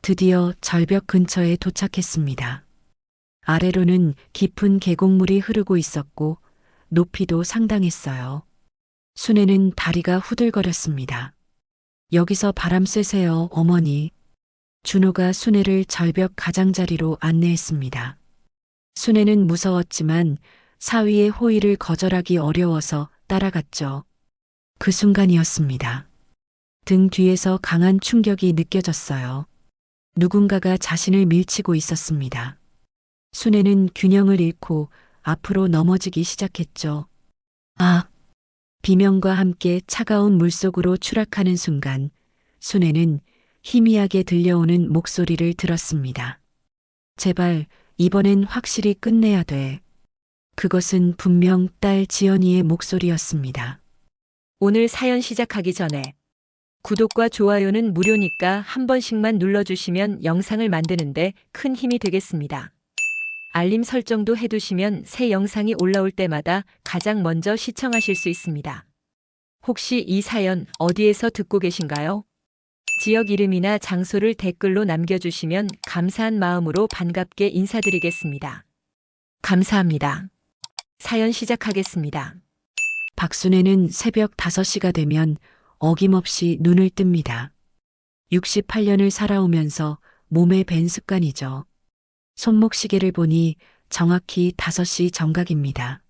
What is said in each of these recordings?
드디어 절벽 근처에 도착했습니다. 아래로는 깊은 계곡물이 흐르고 있었고 높이도 상당했어요. 순애는 다리가 후들거렸습니다. 여기서 바람 쐬세요, 어머니. 준호가 순애를 절벽 가장자리로 안내했습니다. 순애는 무서웠지만 사위의 호의를 거절하기 어려워서 따라갔죠. 그 순간이었습니다. 등 뒤에서 강한 충격이 느껴졌어요. 누군가가 자신을 밀치고 있었습니다. 순애는 균형을 잃고 앞으로 넘어지기 시작했죠. 아! 비명과 함께 차가운 물속으로 추락하는 순간 순애는 희미하게 들려오는 목소리를 들었습니다. 제발 이번엔 확실히 끝내야 돼. 그것은 분명 딸 지연이의 목소리였습니다. 오늘 사연 시작하기 전에 구독과 좋아요는 무료니까 한 번씩만 눌러주시면 영상을 만드는데 큰 힘이 되겠습니다. 알림 설정도 해두시면 새 영상이 올라올 때마다 가장 먼저 시청하실 수 있습니다. 혹시 이 사연 어디에서 듣고 계신가요? 지역 이름이나 장소를 댓글로 남겨주시면 감사한 마음으로 반갑게 인사드리겠습니다. 감사합니다. 사연 시작하겠습니다. 박순애는 새벽 5시가 되면 어김없이 눈을 뜹니다. 68년을 살아오면서 몸에 밴 습관이죠. 손목시계를 보니 정확히 5시 정각입니다.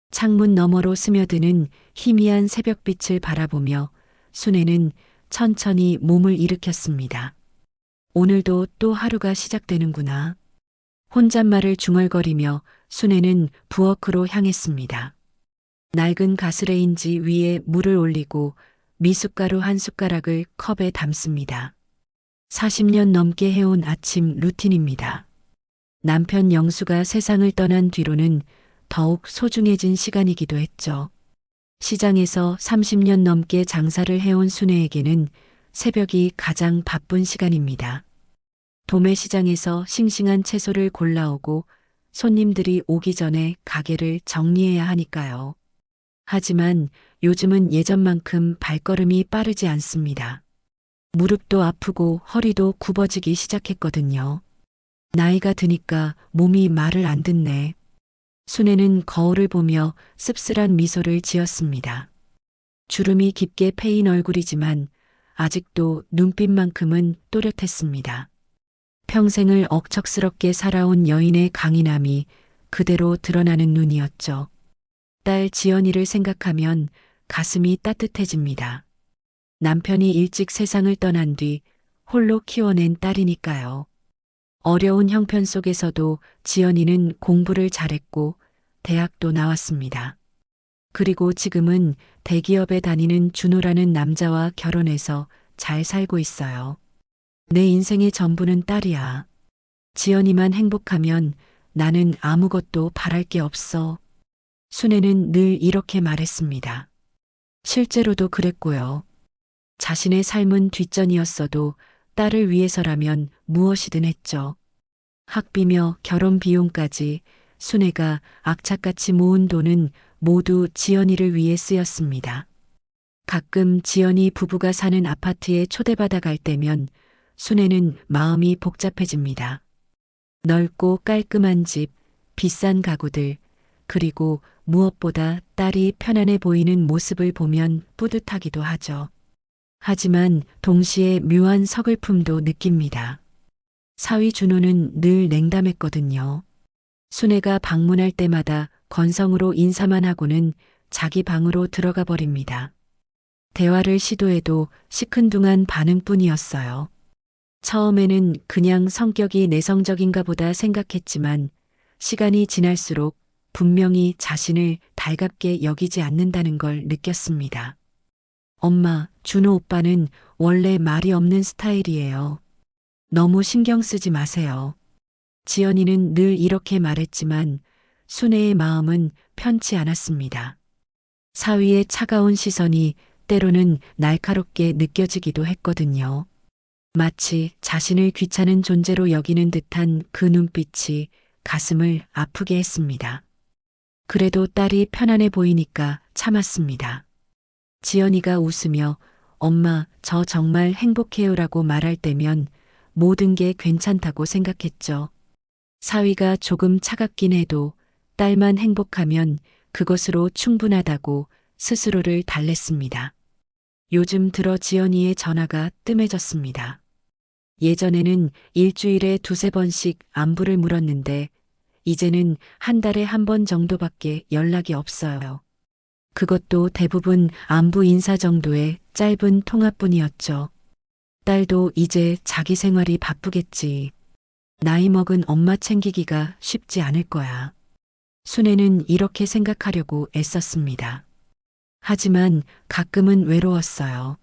창문 너머로 스며드는 희미한 새벽빛을 바라보며 순애는 천천히 몸을 일으켰습니다. 오늘도 또 하루가 시작되는구나. 혼잣말을 중얼거리며 순애는 부엌으로 향했습니다. 낡은 가스레인지 위에 물을 올리고 미숫가루 한 숟가락을 컵에 담습니다. 40년 넘게 해온 아침 루틴입니다. 남편 영수가 세상을 떠난 뒤로는 더욱 소중해진 시간이기도 했죠. 시장에서 30년 넘게 장사를 해온 순애에게는 새벽이 가장 바쁜 시간입니다. 도매시장에서 싱싱한 채소를 골라오고 손님들이 오기 전에 가게를 정리해야 하니까요. 하지만 요즘은 예전만큼 발걸음이 빠르지 않습니다. 무릎도 아프고 허리도 굽어지기 시작했거든요. 나이가 드니까 몸이 말을 안 듣네. 순애는 거울을 보며 씁쓸한 미소를 지었습니다. 주름이 깊게 패인 얼굴이지만 아직도 눈빛만큼은 또렷했습니다. 평생을 억척스럽게 살아온 여인의 강인함이 그대로 드러나는 눈이었죠. 딸 지연이를 생각하면 가슴이 따뜻해집니다. 남편이 일찍 세상을 떠난 뒤 홀로 키워낸 딸이니까요. 어려운 형편 속에서도 지연이는 공부를 잘했고 대학도 나왔습니다. 그리고 지금은 대기업에 다니는 준호라는 남자와 결혼해서 잘 살고 있어요. 내 인생의 전부는 딸이야. 지연이만 행복하면 나는 아무것도 바랄 게 없어. 순애는 늘 이렇게 말했습니다. 실제로도 그랬고요. 자신의 삶은 뒷전이었어도 딸을 위해서라면 무엇이든 했죠. 학비며 결혼 비용까지 순애가 악착같이 모은 돈은 모두 지연이를 위해 쓰였습니다. 가끔 지연이 부부가 사는 아파트에 초대받아 갈 때면 순애는 마음이 복잡해집니다. 넓고 깔끔한 집, 비싼 가구들, 그리고 무엇보다 딸이 편안해 보이는 모습을 보면 뿌듯하기도 하죠. 하지만 동시에 묘한 서글픔도 느낍니다. 사위 준호는 늘 냉담했거든요. 순애가 방문할 때마다 건성으로 인사만 하고는 자기 방으로 들어가 버립니다. 대화를 시도해도 시큰둥한 반응뿐이었어요. 처음에는 그냥 성격이 내성적인가 보다 생각했지만 시간이 지날수록 분명히 자신을 달갑게 여기지 않는다는 걸 느꼈습니다. 엄마, 준호 오빠는 원래 말이 없는 스타일이에요. 너무 신경 쓰지 마세요. 지연이는 늘 이렇게 말했지만 순애의 마음은 편치 않았습니다. 사위의 차가운 시선이 때로는 날카롭게 느껴지기도 했거든요. 마치 자신을 귀찮은 존재로 여기는 듯한 그 눈빛이 가슴을 아프게 했습니다. 그래도 딸이 편안해 보이니까 참았습니다. 지연이가 웃으며 엄마, 저 정말 행복해요라고 말할 때면 모든 게 괜찮다고 생각했죠. 사위가 조금 차갑긴 해도 딸만 행복하면 그것으로 충분하다고 스스로를 달랬습니다. 요즘 들어 지연이의 전화가 뜸해졌습니다. 예전에는 일주일에 두세 번씩 안부를 물었는데 이제는 한 달에 한 번 정도밖에 연락이 없어요. 그것도 대부분 안부 인사 정도의 짧은 통화뿐이었죠. 딸도 이제 자기 생활이 바쁘겠지. 나이 먹은 엄마 챙기기가 쉽지 않을 거야. 순애는 이렇게 생각하려고 애썼습니다. 하지만 가끔은 외로웠어요.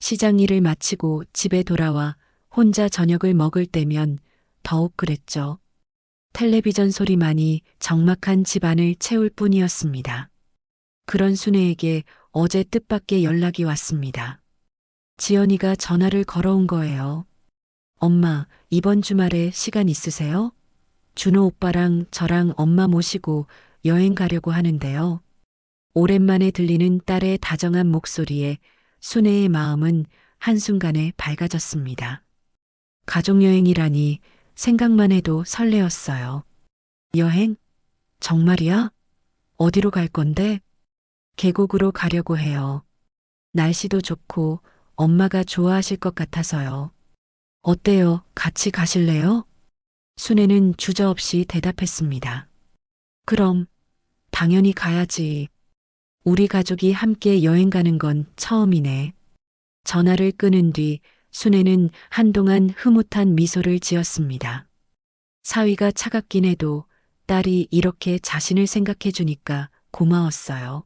시장 일을 마치고 집에 돌아와 혼자 저녁을 먹을 때면 더욱 그랬죠. 텔레비전 소리만이 적막한 집안을 채울 뿐이었습니다. 그런 순애에게 어제 뜻밖의 연락이 왔습니다. 지연이가 전화를 걸어온 거예요. 엄마, 이번 주말에 시간 있으세요? 준호 오빠랑 저랑 엄마 모시고 여행 가려고 하는데요. 오랜만에 들리는 딸의 다정한 목소리에 순애의 마음은 한순간에 밝아졌습니다. 가족여행이라니 생각만 해도 설레었어요. 여행? 정말이야? 어디로 갈 건데? 계곡으로 가려고 해요. 날씨도 좋고 엄마가 좋아하실 것 같아서요. 어때요? 같이 가실래요? 순애는 주저없이 대답했습니다. 그럼, 당연히 가야지. 우리 가족이 함께 여행 가는 건 처음이네. 전화를 끊은 뒤 순애는 한동안 흐뭇한 미소를 지었습니다. 사위가 차갑긴 해도 딸이 이렇게 자신을 생각해 주니까 고마웠어요.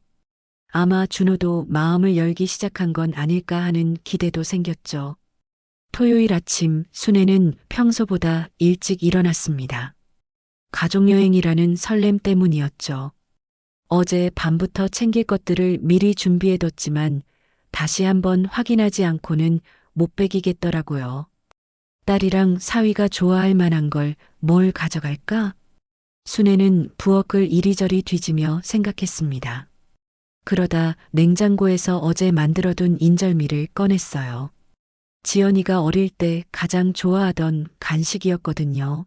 아마 준호도 마음을 열기 시작한 건 아닐까 하는 기대도 생겼죠. 토요일 아침 순애는 평소보다 일찍 일어났습니다. 가족여행이라는 설렘 때문이었죠. 어제 밤부터 챙길 것들을 미리 준비해뒀지만 다시 한번 확인하지 않고는 못 배기겠더라고요. 딸이랑 사위가 좋아할 만한 걸 뭘 가져갈까? 순애는 부엌을 이리저리 뒤지며 생각했습니다. 그러다 냉장고에서 어제 만들어둔 인절미를 꺼냈어요. 지연이가 어릴 때 가장 좋아하던 간식이었거든요.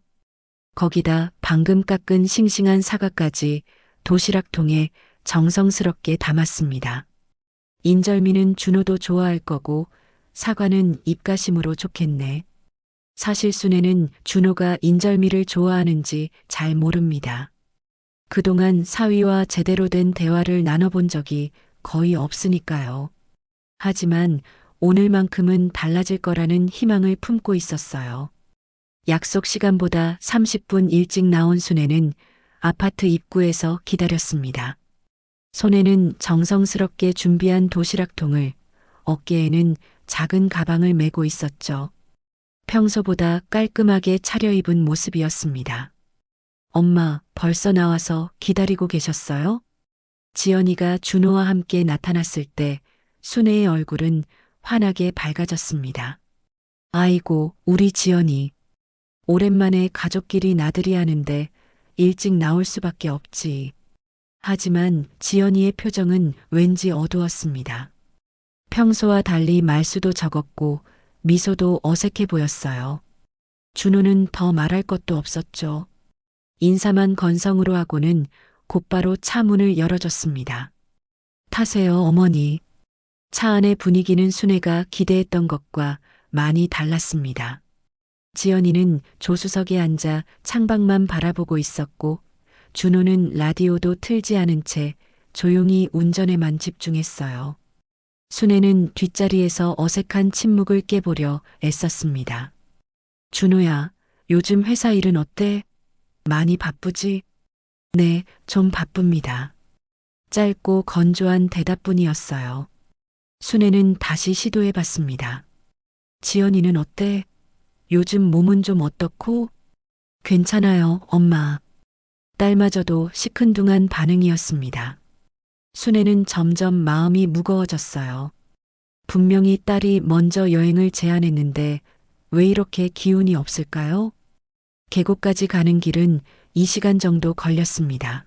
거기다 방금 깎은 싱싱한 사과까지 도시락통에 정성스럽게 담았습니다. 인절미는 준호도 좋아할 거고 사과는 입가심으로 좋겠네. 사실 순애는 준호가 인절미를 좋아하는지 잘 모릅니다. 그동안 사위와 제대로 된 대화를 나눠본 적이 거의 없으니까요. 하지만 오늘만큼은 달라질 거라는 희망을 품고 있었어요. 약속 시간보다 30분 일찍 나온 순애는 아파트 입구에서 기다렸습니다. 손에는 정성스럽게 준비한 도시락통을, 어깨에는 작은 가방을 메고 있었죠. 평소보다 깔끔하게 차려입은 모습이었습니다. 엄마, 벌써 나와서 기다리고 계셨어요? 지연이가 준호와 함께 나타났을 때 순애의 얼굴은 환하게 밝아졌습니다. 아이고, 우리 지연이. 오랜만에 가족끼리 나들이 하는데 일찍 나올 수밖에 없지. 하지만 지연이의 표정은 왠지 어두웠습니다. 평소와 달리 말수도 적었고 미소도 어색해 보였어요. 준호는 더 말할 것도 없었죠. 인사만 건성으로 하고는 곧바로 차 문을 열어줬습니다. 타세요, 어머니. 차 안의 분위기는 순애가 기대했던 것과 많이 달랐습니다. 지연이는 조수석에 앉아 창밖만 바라보고 있었고 준호는 라디오도 틀지 않은 채 조용히 운전에만 집중했어요. 순애는 뒷자리에서 어색한 침묵을 깨보려 애썼습니다. 준호야, 요즘 회사 일은 어때? 많이 바쁘지? 네, 좀 바쁩니다. 짧고 건조한 대답뿐이었어요. 순애는 다시 시도해봤습니다. 지연이는 어때? 요즘 몸은 좀 어떻고? 괜찮아요, 엄마. 딸마저도 시큰둥한 반응이었습니다. 순애는 점점 마음이 무거워졌어요. 분명히 딸이 먼저 여행을 제안했는데 왜 이렇게 기운이 없을까요? 계곡까지 가는 길은 2시간 정도 걸렸습니다.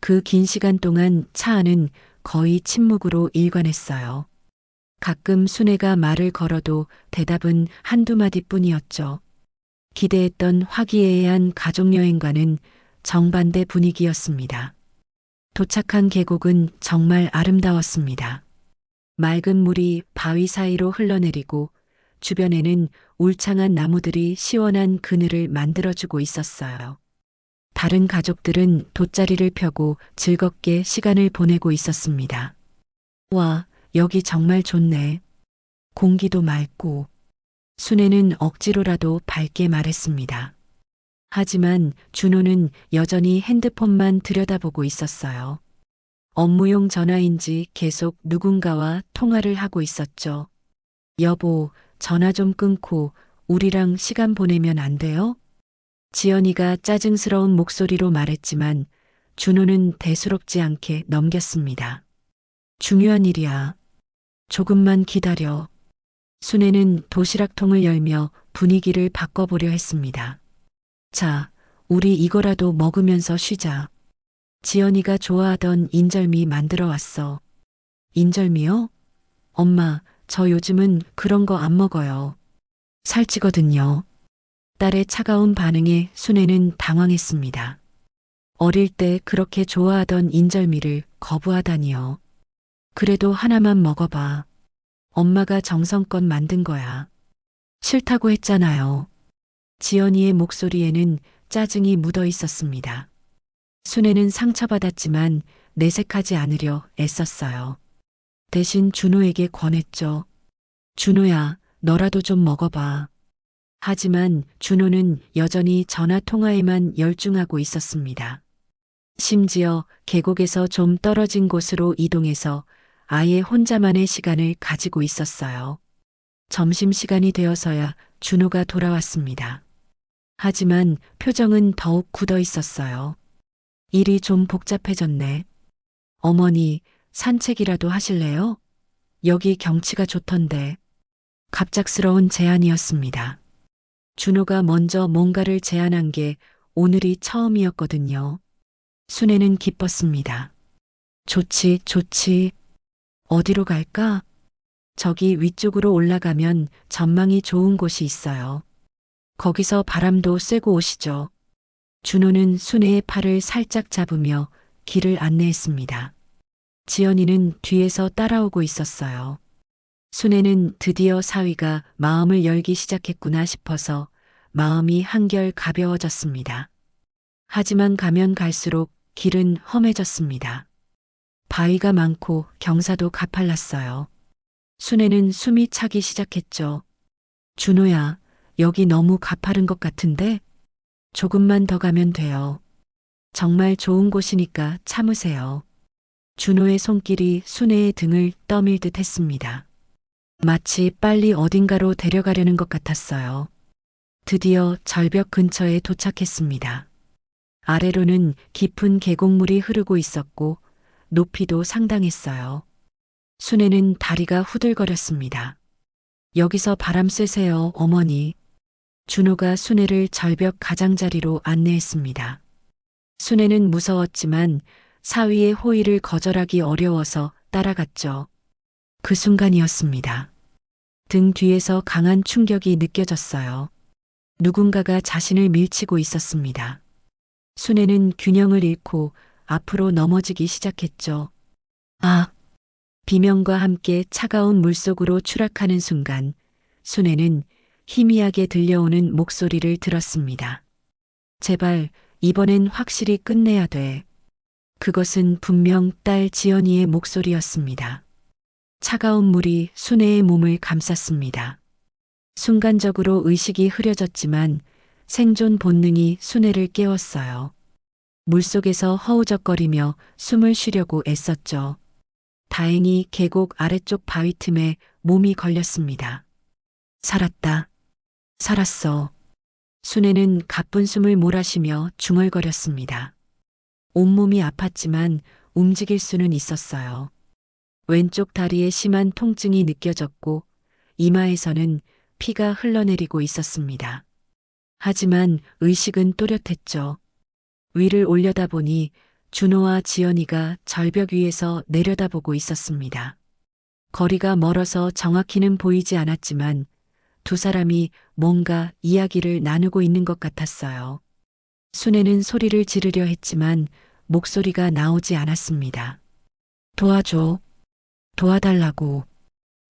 그 긴 시간 동안 차 안은 거의 침묵으로 일관했어요. 가끔 순애가 말을 걸어도 대답은 한두 마디뿐이었죠. 기대했던 화기애애한 가족여행과는 정반대 분위기였습니다. 도착한 계곡은 정말 아름다웠습니다. 맑은 물이 바위 사이로 흘러내리고 주변에는 울창한 나무들이 시원한 그늘을 만들어주고 있었어요. 다른 가족들은 돗자리를 펴고 즐겁게 시간을 보내고 있었습니다. 와, 여기 정말 좋네. 공기도 맑고. 순애는 억지로라도 밝게 말했습니다. 하지만 준호는 여전히 핸드폰만 들여다보고 있었어요. 업무용 전화인지 계속 누군가와 통화를 하고 있었죠. 여보, 전화 좀 끊고 우리랑 시간 보내면 안 돼요? 지연이가 짜증스러운 목소리로 말했지만 준호는 대수롭지 않게 넘겼습니다. 중요한 일이야. 조금만 기다려. 순애는 도시락통을 열며 분위기를 바꿔보려 했습니다. 자, 우리 이거라도 먹으면서 쉬자. 지연이가 좋아하던 인절미 만들어 왔어. 인절미요? 엄마, 저 요즘은 그런 거 안 먹어요. 살찌거든요. 딸의 차가운 반응에 순애는 당황했습니다. 어릴 때 그렇게 좋아하던 인절미를 거부하다니요. 그래도 하나만 먹어봐. 엄마가 정성껏 만든 거야. 싫다고 했잖아요. 지연이의 목소리에는 짜증이 묻어 있었습니다. 순애는 상처받았지만 내색하지 않으려 애썼어요. 대신 준호에게 권했죠. 준호야, 너라도 좀 먹어봐. 하지만 준호는 여전히 전화 통화에만 열중하고 있었습니다. 심지어 계곡에서 좀 떨어진 곳으로 이동해서 아예 혼자만의 시간을 가지고 있었어요. 점심시간이 되어서야 준호가 돌아왔습니다. 하지만 표정은 더욱 굳어 있었어요. 일이 좀 복잡해졌네. 어머니, 산책이라도 하실래요? 여기 경치가 좋던데. 갑작스러운 제안이었습니다. 준호가 먼저 뭔가를 제안한 게 오늘이 처음이었거든요. 순애는 기뻤습니다. 좋지, 좋지. 어디로 갈까? 저기 위쪽으로 올라가면 전망이 좋은 곳이 있어요. 거기서 바람도 쐬고 오시죠. 준호는 순애의 팔을 살짝 잡으며 길을 안내했습니다. 지연이는 뒤에서 따라오고 있었어요. 순애는 드디어 사위가 마음을 열기 시작했구나 싶어서 마음이 한결 가벼워졌습니다. 하지만 가면 갈수록 길은 험해졌습니다. 바위가 많고 경사도 가팔랐어요. 순애는 숨이 차기 시작했죠. 준호야, 여기 너무 가파른 것 같은데? 조금만 더 가면 돼요. 정말 좋은 곳이니까 참으세요. 준호의 손길이 순애의 등을 떠밀듯 했습니다. 마치 빨리 어딘가로 데려가려는 것 같았어요. 드디어 절벽 근처에 도착했습니다. 아래로는 깊은 계곡물이 흐르고 있었고 높이도 상당했어요. 순애는 다리가 후들거렸습니다. 여기서 바람 쐬세요, 어머니. 준호가 순애를 절벽 가장자리로 안내했습니다. 순애는 무서웠지만 사위의 호의를 거절하기 어려워서 따라갔죠. 그 순간이었습니다. 등 뒤에서 강한 충격이 느껴졌어요. 누군가가 자신을 밀치고 있었습니다. 순애는 균형을 잃고 앞으로 넘어지기 시작했죠. 아! 비명과 함께 차가운 물속으로 추락하는 순간 순애는 희미하게 들려오는 목소리를 들었습니다. 제발 이번엔 확실히 끝내야 돼. 그것은 분명 딸 지연이의 목소리였습니다. 차가운 물이 순애의 몸을 감쌌습니다. 순간적으로 의식이 흐려졌지만 생존 본능이 순애를 깨웠어요. 물속에서 허우적거리며 숨을 쉬려고 애썼죠. 다행히 계곡 아래쪽 바위 틈에 몸이 걸렸습니다. 살았다. 살았어. 순애는 가쁜 숨을 몰아쉬며 중얼거렸습니다. 온몸이 아팠지만 움직일 수는 있었어요. 왼쪽 다리에 심한 통증이 느껴졌고 이마에서는 피가 흘러내리고 있었습니다. 하지만 의식은 또렷했죠. 위를 올려다보니 준호와 지연이가 절벽 위에서 내려다보고 있었습니다. 거리가 멀어서 정확히는 보이지 않았지만 두 사람이 뭔가 이야기를 나누고 있는 것 같았어요. 순애는 소리를 지르려 했지만 목소리가 나오지 않았습니다. 도와줘. 도와달라고.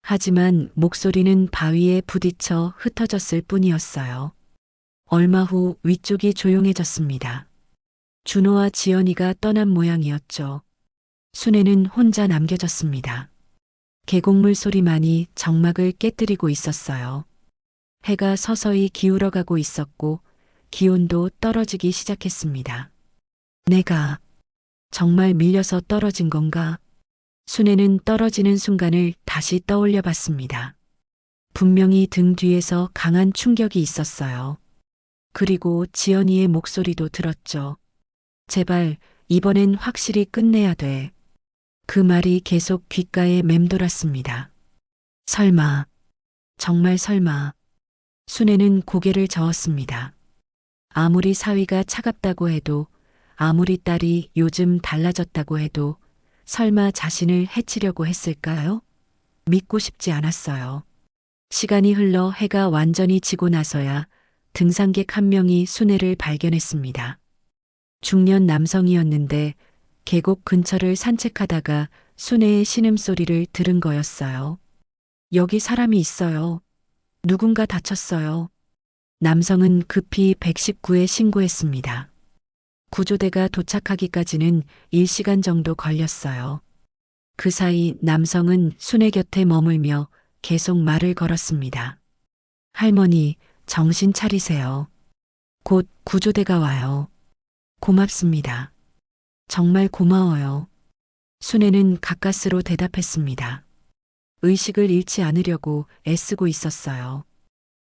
하지만 목소리는 바위에 부딪혀 흩어졌을 뿐이었어요. 얼마 후 위쪽이 조용해졌습니다. 준호와 지연이가 떠난 모양이었죠. 순애는 혼자 남겨졌습니다. 계곡물 소리만이 정막을 깨뜨리고 있었어요. 해가 서서히 기울어가고 있었고 기온도 떨어지기 시작했습니다. 내가 정말 밀려서 떨어진 건가? 순애는 떨어지는 순간을 다시 떠올려 봤습니다. 분명히 등 뒤에서 강한 충격이 있었어요. 그리고 지연이의 목소리도 들었죠. 제발 이번엔 확실히 끝내야 돼. 그 말이 계속 귓가에 맴돌았습니다. 설마, 정말 설마. 순애는 고개를 저었습니다. 아무리 사위가 차갑다고 해도, 아무리 딸이 요즘 달라졌다고 해도 설마 자신을 해치려고 했을까요? 믿고 싶지 않았어요. 시간이 흘러 해가 완전히 지고 나서야 등산객 한 명이 순애를 발견했습니다. 중년 남성이었는데 계곡 근처를 산책하다가 순애의 신음소리를 들은 거였어요. 여기 사람이 있어요. 누군가 다쳤어요. 남성은 급히 119에 신고했습니다. 구조대가 도착하기까지는 1시간 정도 걸렸어요. 그 사이 남성은 순애 곁에 머물며 계속 말을 걸었습니다. 할머니, 정신 차리세요. 곧 구조대가 와요. 고맙습니다. 정말 고마워요. 순애는 가까스로 대답했습니다. 의식을 잃지 않으려고 애쓰고 있었어요.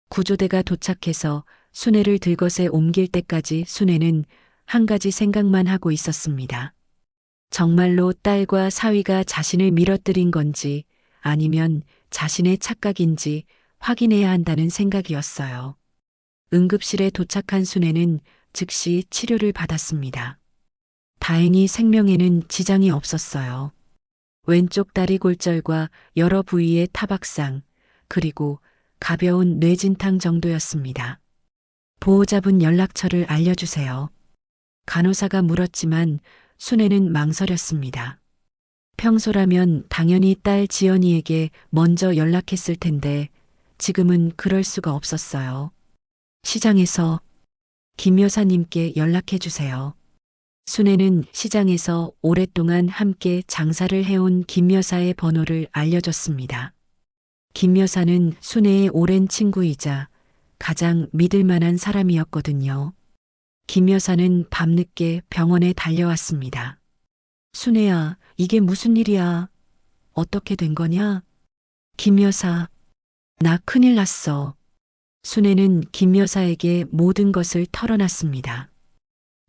구조대가 도착해서 순애를 들것에 옮길 때까지 순애는 한 가지 생각만 하고 있었습니다. 정말로 딸과 사위가 자신을 밀어뜨린 건지 아니면 자신의 착각인지 확인해야 한다는 생각이었어요. 응급실에 도착한 순애는 즉시 치료를 받았습니다. 다행히 생명에는 지장이 없었어요. 왼쪽 다리 골절과 여러 부위의 타박상, 그리고 가벼운 뇌진탕 정도였습니다. 보호자분 연락처를 알려주세요. 간호사가 물었지만 순애는 망설였습니다. 평소라면 당연히 딸 지연이에게 먼저 연락했을 텐데 지금은 그럴 수가 없었어요. 시장에서 김 여사님께 연락해 주세요. 순애는 시장에서 오랫동안 함께 장사를 해온 김 여사의 번호를 알려줬습니다. 김 여사는 순애의 오랜 친구이자 가장 믿을 만한 사람이었거든요. 김 여사는 밤늦게 병원에 달려왔습니다. 순애야, 이게 무슨 일이야? 어떻게 된 거냐? 김 여사, 나 큰일 났어. 순애는 김 여사에게 모든 것을 털어놨습니다.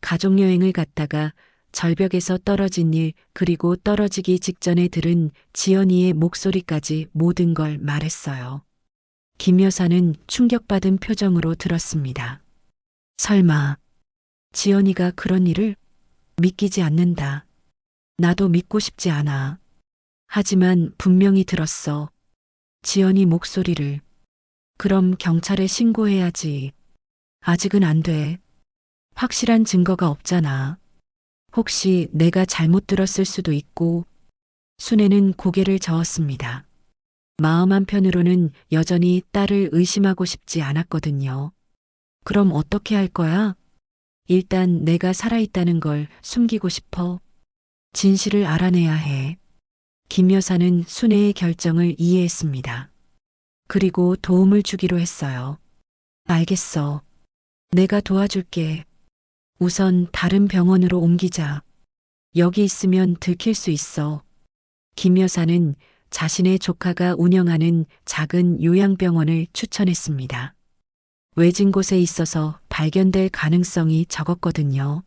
가족여행을 갔다가 절벽에서 떨어진 일, 그리고 떨어지기 직전에 들은 지연이의 목소리까지 모든 걸 말했어요. 김 여사는 충격받은 표정으로 들었습니다. 설마, 지연이가 그런 일을? 믿기지 않는다. 나도 믿고 싶지 않아. 하지만 분명히 들었어. 지연이 목소리를. 그럼 경찰에 신고해야지. 아직은 안 돼. 확실한 증거가 없잖아. 혹시 내가 잘못 들었을 수도 있고. 순애는 고개를 저었습니다. 마음 한편으로는 여전히 딸을 의심하고 싶지 않았거든요. 그럼 어떻게 할 거야? 일단 내가 살아있다는 걸 숨기고 싶어. 진실을 알아내야 해. 김 여사는 순애의 결정을 이해했습니다. 그리고 도움을 주기로 했어요. 알겠어. 내가 도와줄게. 우선 다른 병원으로 옮기자. 여기 있으면 들킬 수 있어. 김 여사는 자신의 조카가 운영하는 작은 요양병원을 추천했습니다. 외진 곳에 있어서 발견될 가능성이 적었거든요.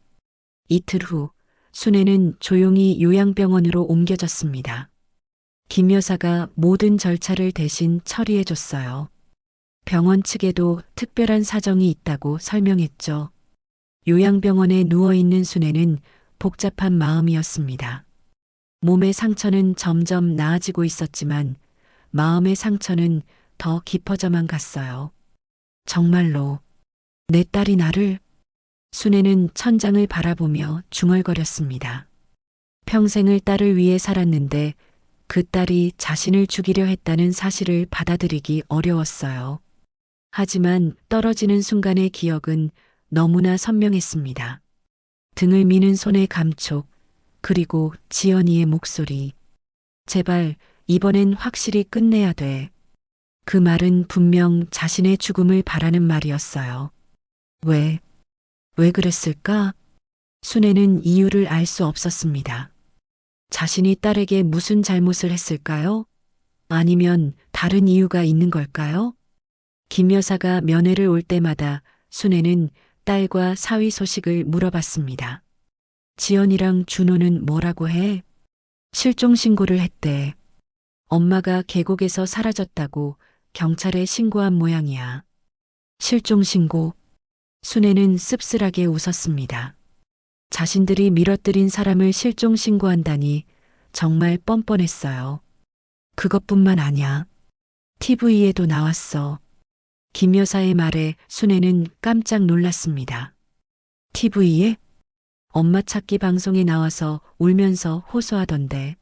이틀 후 순애는 조용히 요양병원으로 옮겨졌습니다. 김 여사가 모든 절차를 대신 처리해줬어요. 병원 측에도 특별한 사정이 있다고 설명했죠. 요양병원에 누워있는 순애는 복잡한 마음이었습니다. 몸의 상처는 점점 나아지고 있었지만 마음의 상처는 더 깊어져만 갔어요. 정말로 내 딸이 나를. 순애는 천장을 바라보며 중얼거렸습니다. 평생을 딸을 위해 살았는데 그 딸이 자신을 죽이려 했다는 사실을 받아들이기 어려웠어요. 하지만 떨어지는 순간의 기억은 너무나 선명했습니다. 등을 미는 손의 감촉, 그리고 지연이의 목소리. 제발, 이번엔 확실히 끝내야 돼. 그 말은 분명 자신의 죽음을 바라는 말이었어요. 왜 그랬을까? 순애는 이유를 알 수 없었습니다. 자신이 딸에게 무슨 잘못을 했을까요? 아니면 다른 이유가 있는 걸까요? 김 여사가 면회를 올 때마다 순애는 딸과 사위 소식을 물어봤습니다. 지연이랑 준호는 뭐라고 해? 실종 신고를 했대. 엄마가 계곡에서 사라졌다고 경찰에 신고한 모양이야. 실종 신고. 순애는 씁쓸하게 웃었습니다. 자신들이 밀어뜨린 사람을 실종 신고한다니 정말 뻔뻔했어요. 그것뿐만 아냐. TV에도 나왔어. 김 여사의 말에 순애는 깜짝 놀랐습니다. TV에? 엄마 찾기 방송에 나와서 울면서 호소하던데.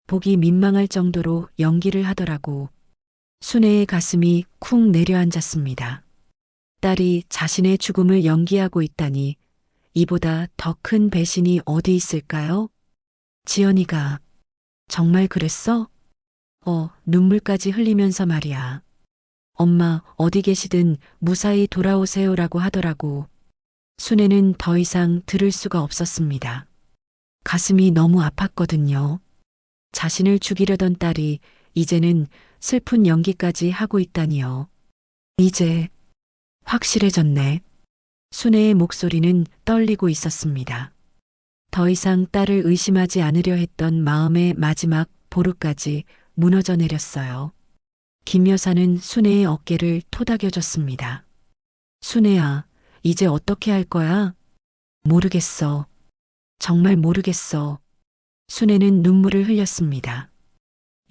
보기 민망할 정도로 연기를 하더라고. 순애의 가슴이 쿵 내려앉았습니다. 딸이 자신의 죽음을 연기하고 있다니 이보다 더 큰 배신이 어디 있을까요? 지연이가 정말 그랬어? 눈물까지 흘리면서 말이야. 엄마 어디 계시든 무사히 돌아오세요라고 하더라고. 순애는 더 이상 들을 수가 없었습니다. 가슴이 너무 아팠거든요. 자신을 죽이려던 딸이 이제는 슬픈 연기까지 하고 있다니요. 이제 확실해졌네. 순애의 목소리는 떨리고 있었습니다. 더 이상 딸을 의심하지 않으려 했던 마음의 마지막 보루까지 무너져 내렸어요. 김 여사는 순애의 어깨를 토닥여줬습니다. 순애야, 이제 어떻게 할 거야? 모르겠어. 정말 모르겠어. 순애는 눈물을 흘렸습니다.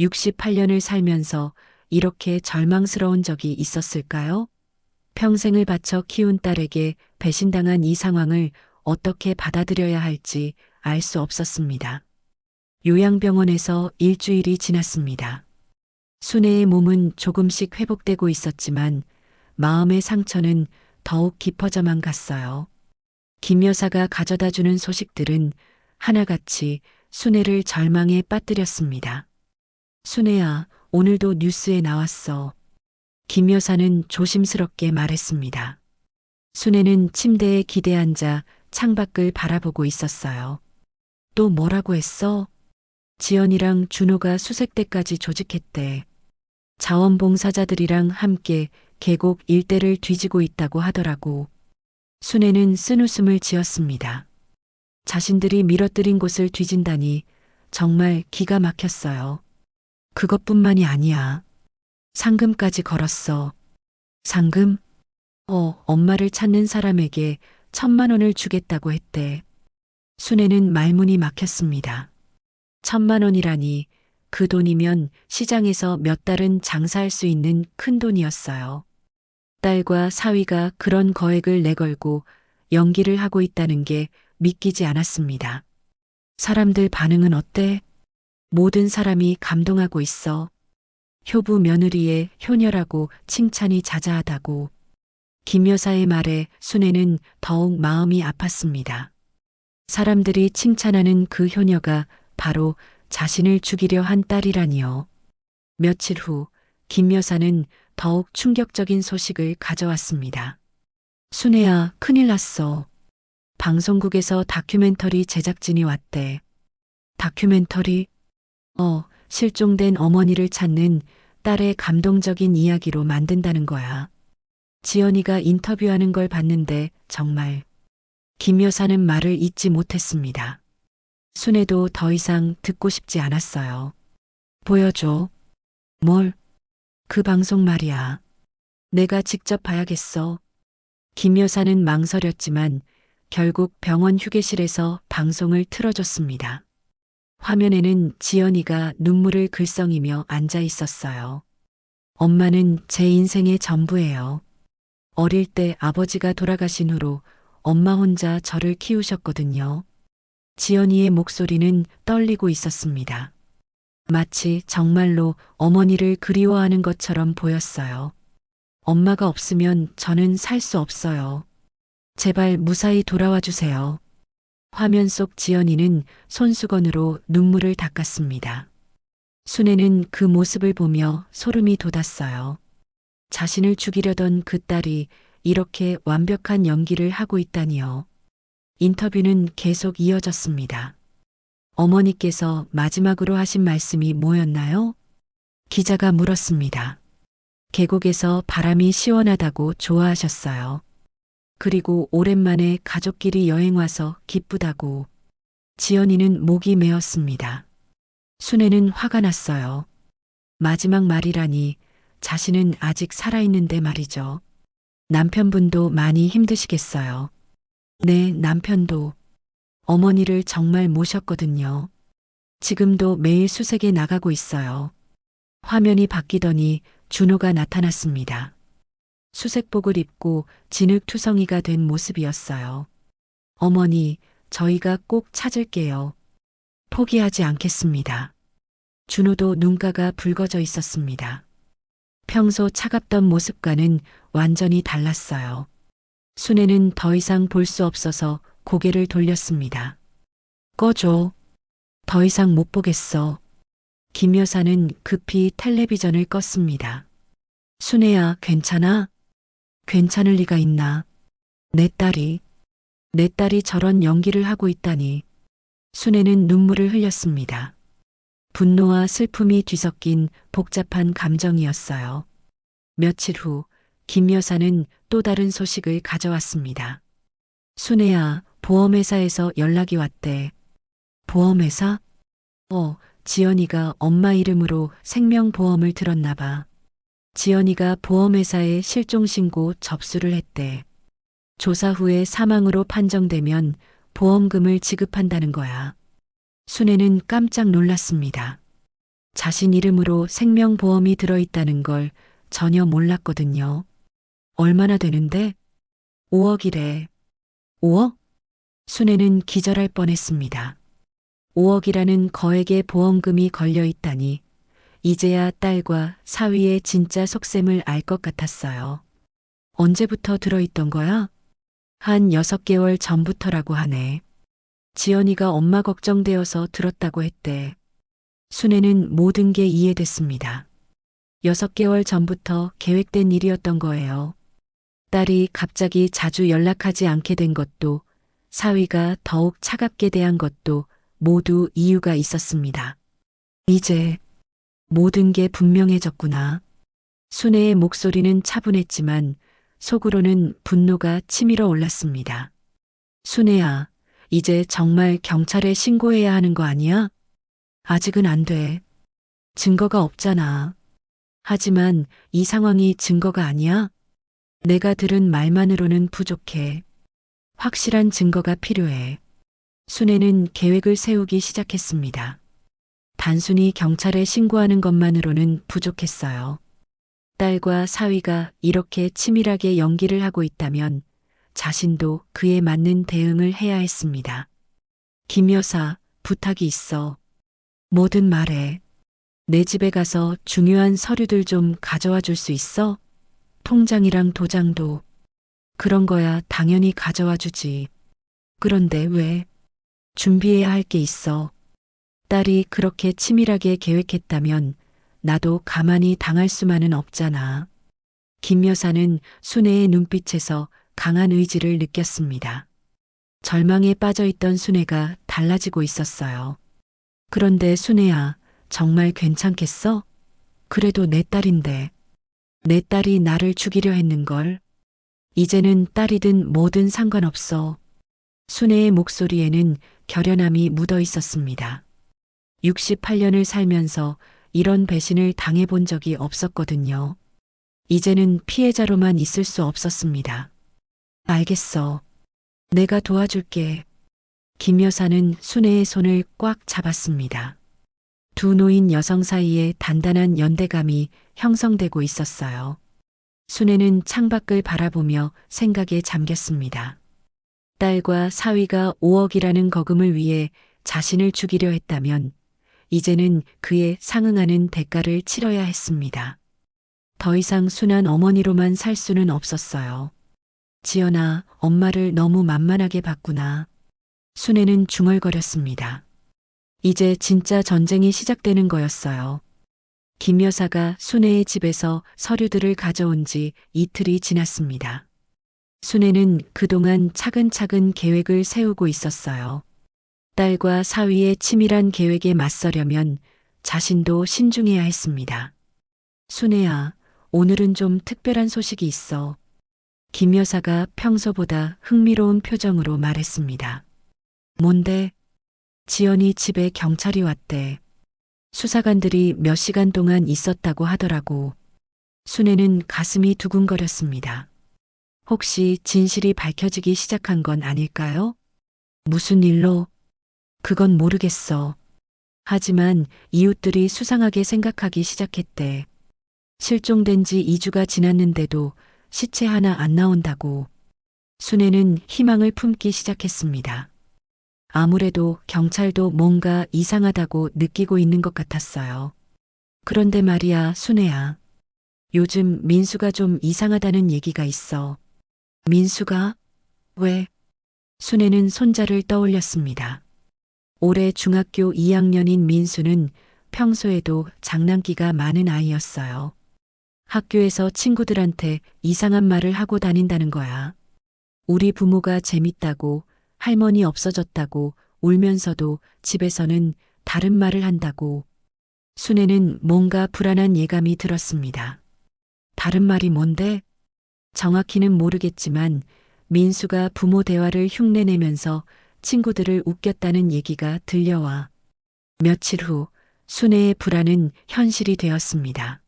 68년을 살면서 이렇게 절망스러운 적이 있었을까요? 평생을 바쳐 키운 딸에게 배신당한 이 상황을 어떻게 받아들여야 할지 알 수 없었습니다. 요양병원에서 일주일이 지났습니다. 순애의 몸은 조금씩 회복되고 있었지만 마음의 상처는 더욱 깊어져만 갔어요. 김 여사가 가져다 주는 소식들은 하나같이 순애를 절망에 빠뜨렸습니다. 순애야, 오늘도 뉴스에 나왔어. 김 여사는 조심스럽게 말했습니다. 순애는 침대에 기대 앉아 창밖을 바라보고 있었어요. 또 뭐라고 했어? 지연이랑 준호가 수색대까지 조직했대. 자원봉사자들이랑 함께 계곡 일대를 뒤지고 있다고 하더라고. 순애는 쓴웃음을 지었습니다. 자신들이 밀어뜨린 곳을 뒤진다니 정말 기가 막혔어요. 그것뿐만이 아니야. 상금까지 걸었어. 상금? 엄마를 찾는 사람에게 1,000,000원을 주겠다고 했대. 순애는 말문이 막혔습니다. 1,000,000원이라니 그 돈이면 시장에서 몇 달은 장사할 수 있는 큰 돈이었어요. 딸과 사위가 그런 거액을 내걸고 연기를 하고 있다는 게 믿기지 않았습니다. 사람들 반응은 어때? 모든 사람이 감동하고 있어. 효부 며느리의 효녀라고 칭찬이 자자하다고. 김 여사의 말에 순애는 더욱 마음이 아팠습니다. 사람들이 칭찬하는 그 효녀가 바로 자신을 죽이려 한 딸이라니요. 며칠 후 김 여사는 더욱 충격적인 소식을 가져왔습니다. 순애야, 큰일 났어. 방송국에서 다큐멘터리 제작진이 왔대. 다큐멘터리? 실종된 어머니를 찾는 딸의 감동적인 이야기로 만든다는 거야. 지연이가 인터뷰하는 걸 봤는데 정말. 김 여사는 말을 잇지 못했습니다. 순애도 더 이상 듣고 싶지 않았어요. 보여줘. 뭘? 그 방송 말이야. 내가 직접 봐야겠어. 김 여사는 망설였지만 결국 병원 휴게실에서 방송을 틀어줬습니다. 화면에는 지연이가 눈물을 글썽이며 앉아 있었어요. 엄마는 제 인생의 전부예요. 어릴 때 아버지가 돌아가신 후로 엄마 혼자 저를 키우셨거든요. 지연이의 목소리는 떨리고 있었습니다. 마치 정말로 어머니를 그리워하는 것처럼 보였어요. 엄마가 없으면 저는 살 수 없어요. 제발 무사히 돌아와 주세요. 화면 속 지연이는 손수건으로 눈물을 닦았습니다. 순애는 그 모습을 보며 소름이 돋았어요. 자신을 죽이려던 그 딸이 이렇게 완벽한 연기를 하고 있다니요. 인터뷰는 계속 이어졌습니다. 어머니께서 마지막으로 하신 말씀이 뭐였나요? 기자가 물었습니다. 계곡에서 바람이 시원하다고 좋아하셨어요. 그리고 오랜만에 가족끼리 여행 와서 기쁘다고. 지연이는 목이 메었습니다. 순애는 화가 났어요. 마지막 말이라니 자신은 아직 살아있는데 말이죠. 남편분도 많이 힘드시겠어요. 네, 남편도 어머니를 정말 모셨거든요. 지금도 매일 수색에 나가고 있어요. 화면이 바뀌더니 준호가 나타났습니다. 수색복을 입고 진흙투성이가 된 모습이었어요. 어머니, 저희가 꼭 찾을게요. 포기하지 않겠습니다. 준호도 눈가가 붉어져 있었습니다. 평소 차갑던 모습과는 완전히 달랐어요. 순애는 더 이상 볼 수 없어서 고개를 돌렸습니다. 꺼줘. 더 이상 못 보겠어. 김 여사는 급히 텔레비전을 껐습니다. 순애야, 괜찮아? 괜찮을 리가 있나? 내 딸이 저런 연기를 하고 있다니. 순애는 눈물을 흘렸습니다. 분노와 슬픔이 뒤섞인 복잡한 감정이었어요. 며칠 후, 김 여사는 또 다른 소식을 가져왔습니다. 순애야, 보험회사에서 연락이 왔대. 보험회사? 지연이가 엄마 이름으로 생명보험을 들었나 봐. 지연이가 보험회사에 실종신고 접수를 했대. 조사 후에 사망으로 판정되면 보험금을 지급한다는 거야. 순애는 깜짝 놀랐습니다. 자신 이름으로 생명보험이 들어있다는 걸 전혀 몰랐거든요. 얼마나 되는데? 5억이래. 5억? 순애는 기절할 뻔했습니다. 5억이라는 거액의 보험금이 걸려 있다니 이제야 딸과 사위의 진짜 속셈을 알 것 같았어요. 언제부터 들어있던 거야? 한 6개월 전부터라고 하네. 지연이가 엄마 걱정되어서 들었다고 했대. 순애는 모든 게 이해됐습니다. 6개월 전부터 계획된 일이었던 거예요. 딸이 갑자기 자주 연락하지 않게 된 것도, 사위가 더욱 차갑게 대한 것도 모두 이유가 있었습니다. 이제 모든 게 분명해졌구나. 순애의 목소리는 차분했지만 속으로는 분노가 치밀어 올랐습니다. 순애야, 이제 정말 경찰에 신고해야 하는 거 아니야? 아직은 안 돼. 증거가 없잖아. 하지만 이 상황이 증거가 아니야? 내가 들은 말만으로는 부족해. 확실한 증거가 필요해. 순애는 계획을 세우기 시작했습니다. 단순히 경찰에 신고하는 것만으로는 부족했어요. 딸과 사위가 이렇게 치밀하게 연기를 하고 있다면 자신도 그에 맞는 대응을 해야 했습니다. 김 여사, 부탁이 있어. 뭐든 말해. 내 집에 가서 중요한 서류들 좀 가져와 줄 수 있어? 통장이랑 도장도. 그런 거야 당연히 가져와 주지. 그런데 왜? 준비해야 할 게 있어. 딸이 그렇게 치밀하게 계획했다면 나도 가만히 당할 수만은 없잖아. 김 여사는 순애의 눈빛에서 강한 의지를 느꼈습니다. 절망에 빠져있던 순애가 달라지고 있었어요. 그런데 순애야, 정말 괜찮겠어? 그래도 내 딸인데. 내 딸이 나를 죽이려 했는걸. 이제는 딸이든 뭐든 상관없어. 순애의 목소리에는 결연함이 묻어 있었습니다. 68년을 살면서 이런 배신을 당해본 적이 없었거든요. 이제는 피해자로만 있을 수 없었습니다. 알겠어. 내가 도와줄게. 김 여사는 순애의 손을 꽉 잡았습니다. 두 노인 여성 사이에 단단한 연대감이 형성되고 있었어요. 순애는 창밖을 바라보며 생각에 잠겼습니다. 딸과 사위가 5억이라는 거금을 위해 자신을 죽이려 했다면 이제는 그에 상응하는 대가를 치러야 했습니다. 더 이상 순한 어머니로만 살 수는 없었어요. 지연아, 엄마를 너무 만만하게 봤구나. 순애는 중얼거렸습니다. 이제 진짜 전쟁이 시작되는 거였어요. 김 여사가 순애의 집에서 서류들을 가져온 지 이틀이 지났습니다. 순애는 그동안 차근차근 계획을 세우고 있었어요. 딸과 사위의 치밀한 계획에 맞서려면 자신도 신중해야 했습니다. 순애야, 오늘은 좀 특별한 소식이 있어. 김 여사가 평소보다 흥미로운 표정으로 말했습니다. 뭔데? 지연이 집에 경찰이 왔대. 수사관들이 몇 시간 동안 있었다고 하더라고. 순애는 가슴이 두근거렸습니다. 혹시 진실이 밝혀지기 시작한 건 아닐까요? 무슨 일로? 그건 모르겠어. 하지만 이웃들이 수상하게 생각하기 시작했대. 실종된 지 2주가 지났는데도 시체 하나 안 나온다고. 순애는 희망을 품기 시작했습니다. 아무래도 경찰도 뭔가 이상하다고 느끼고 있는 것 같았어요. 그런데 말이야, 순애야. 요즘 민수가 좀 이상하다는 얘기가 있어. 민수가? 왜? 순애는 손자를 떠올렸습니다. 올해 중학교 2학년인 민수는 평소에도 장난기가 많은 아이였어요. 학교에서 친구들한테 이상한 말을 하고 다닌다는 거야. 우리 부모가 재밌다고, 할머니 없어졌다고 울면서도 집에서는 다른 말을 한다고. 순애는 뭔가 불안한 예감이 들었습니다. 다른 말이 뭔데? 정확히는 모르겠지만 민수가 부모 대화를 흉내내면서 친구들을 웃겼다는 얘기가 들려와. 며칠 후 순애의 불안은 현실이 되었습니다.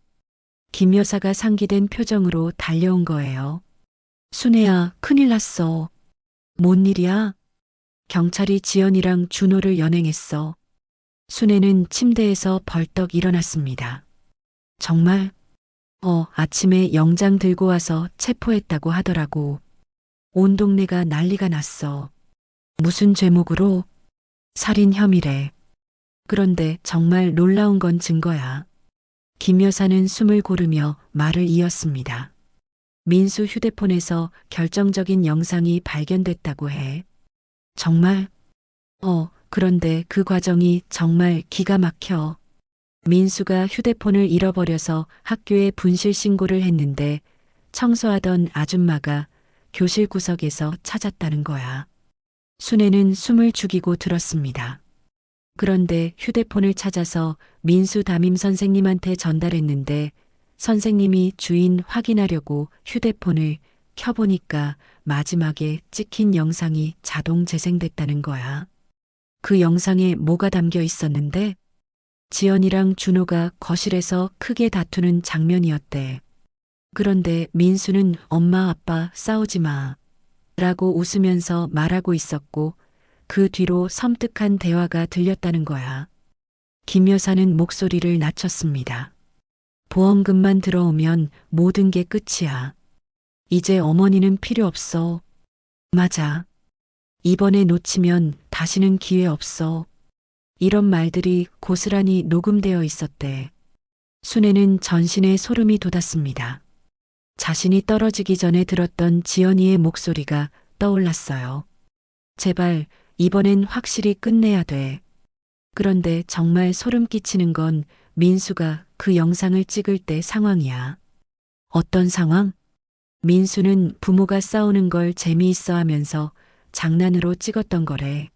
김 여사가 상기된 표정으로 달려온 거예요. 순애야, 큰일 났어. 뭔 일이야? 경찰이 지연이랑 준호를 연행했어. 순애는 침대에서 벌떡 일어났습니다. 정말? 아침에 영장 들고 와서 체포했다고 하더라고. 온 동네가 난리가 났어. 무슨 죄목으로? 살인 혐의래. 그런데 정말 놀라운 건 증거야. 김 여사는 숨을 고르며 말을 이었습니다. 민수 휴대폰에서 결정적인 영상이 발견됐다고 해. 정말? 그런데 그 과정이 정말 기가 막혀. 민수가 휴대폰을 잃어버려서 학교에 분실 신고를 했는데 청소하던 아줌마가 교실 구석에서 찾았다는 거야. 순애는 숨을 죽이고 들었습니다. 그런데 휴대폰을 찾아서 민수 담임 선생님한테 전달했는데 선생님이 주인 확인하려고 휴대폰을 켜보니까 마지막에 찍힌 영상이 자동 재생됐다는 거야. 그 영상에 뭐가 담겨 있었는데? 지연이랑 준호가 거실에서 크게 다투는 장면이었대. 그런데 민수는 엄마 아빠 싸우지 마 라고 웃으면서 말하고 있었고 그 뒤로 섬뜩한 대화가 들렸다는 거야. 김 여사는 목소리를 낮췄습니다. 보험금만 들어오면 모든 게 끝이야. 이제 어머니는 필요 없어. 맞아. 이번에 놓치면 다시는 기회 없어. 이런 말들이 고스란히 녹음되어 있었대. 순애는 전신에 소름이 돋았습니다. 자신이 떨어지기 전에 들었던 지연이의 목소리가 떠올랐어요. 제발 이번엔 확실히 끝내야 돼. 그런데 정말 소름 끼치는 건 민수가 그 영상을 찍을 때 상황이야. 어떤 상황? 민수는 부모가 싸우는 걸 재미있어 하면서 장난으로 찍었던 거래.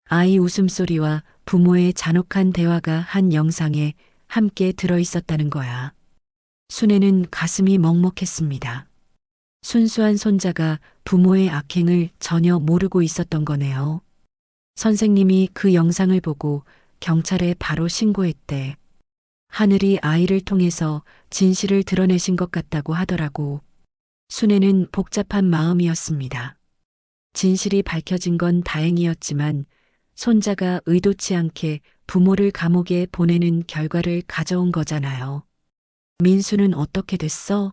아이 웃음소리와 부모의 잔혹한 대화가 한 영상에 함께 들어있었다는 거야. 순애는 가슴이 먹먹했습니다. 순수한 손자가 부모의 악행을 전혀 모르고 있었던 거네요. 선생님이 그 영상을 보고 경찰에 바로 신고했대. 하늘이 아이를 통해서 진실을 드러내신 것 같다고 하더라고. 순애는 복잡한 마음이었습니다. 진실이 밝혀진 건 다행이었지만 손자가 의도치 않게 부모를 감옥에 보내는 결과를 가져온 거잖아요. 민수는 어떻게 됐어?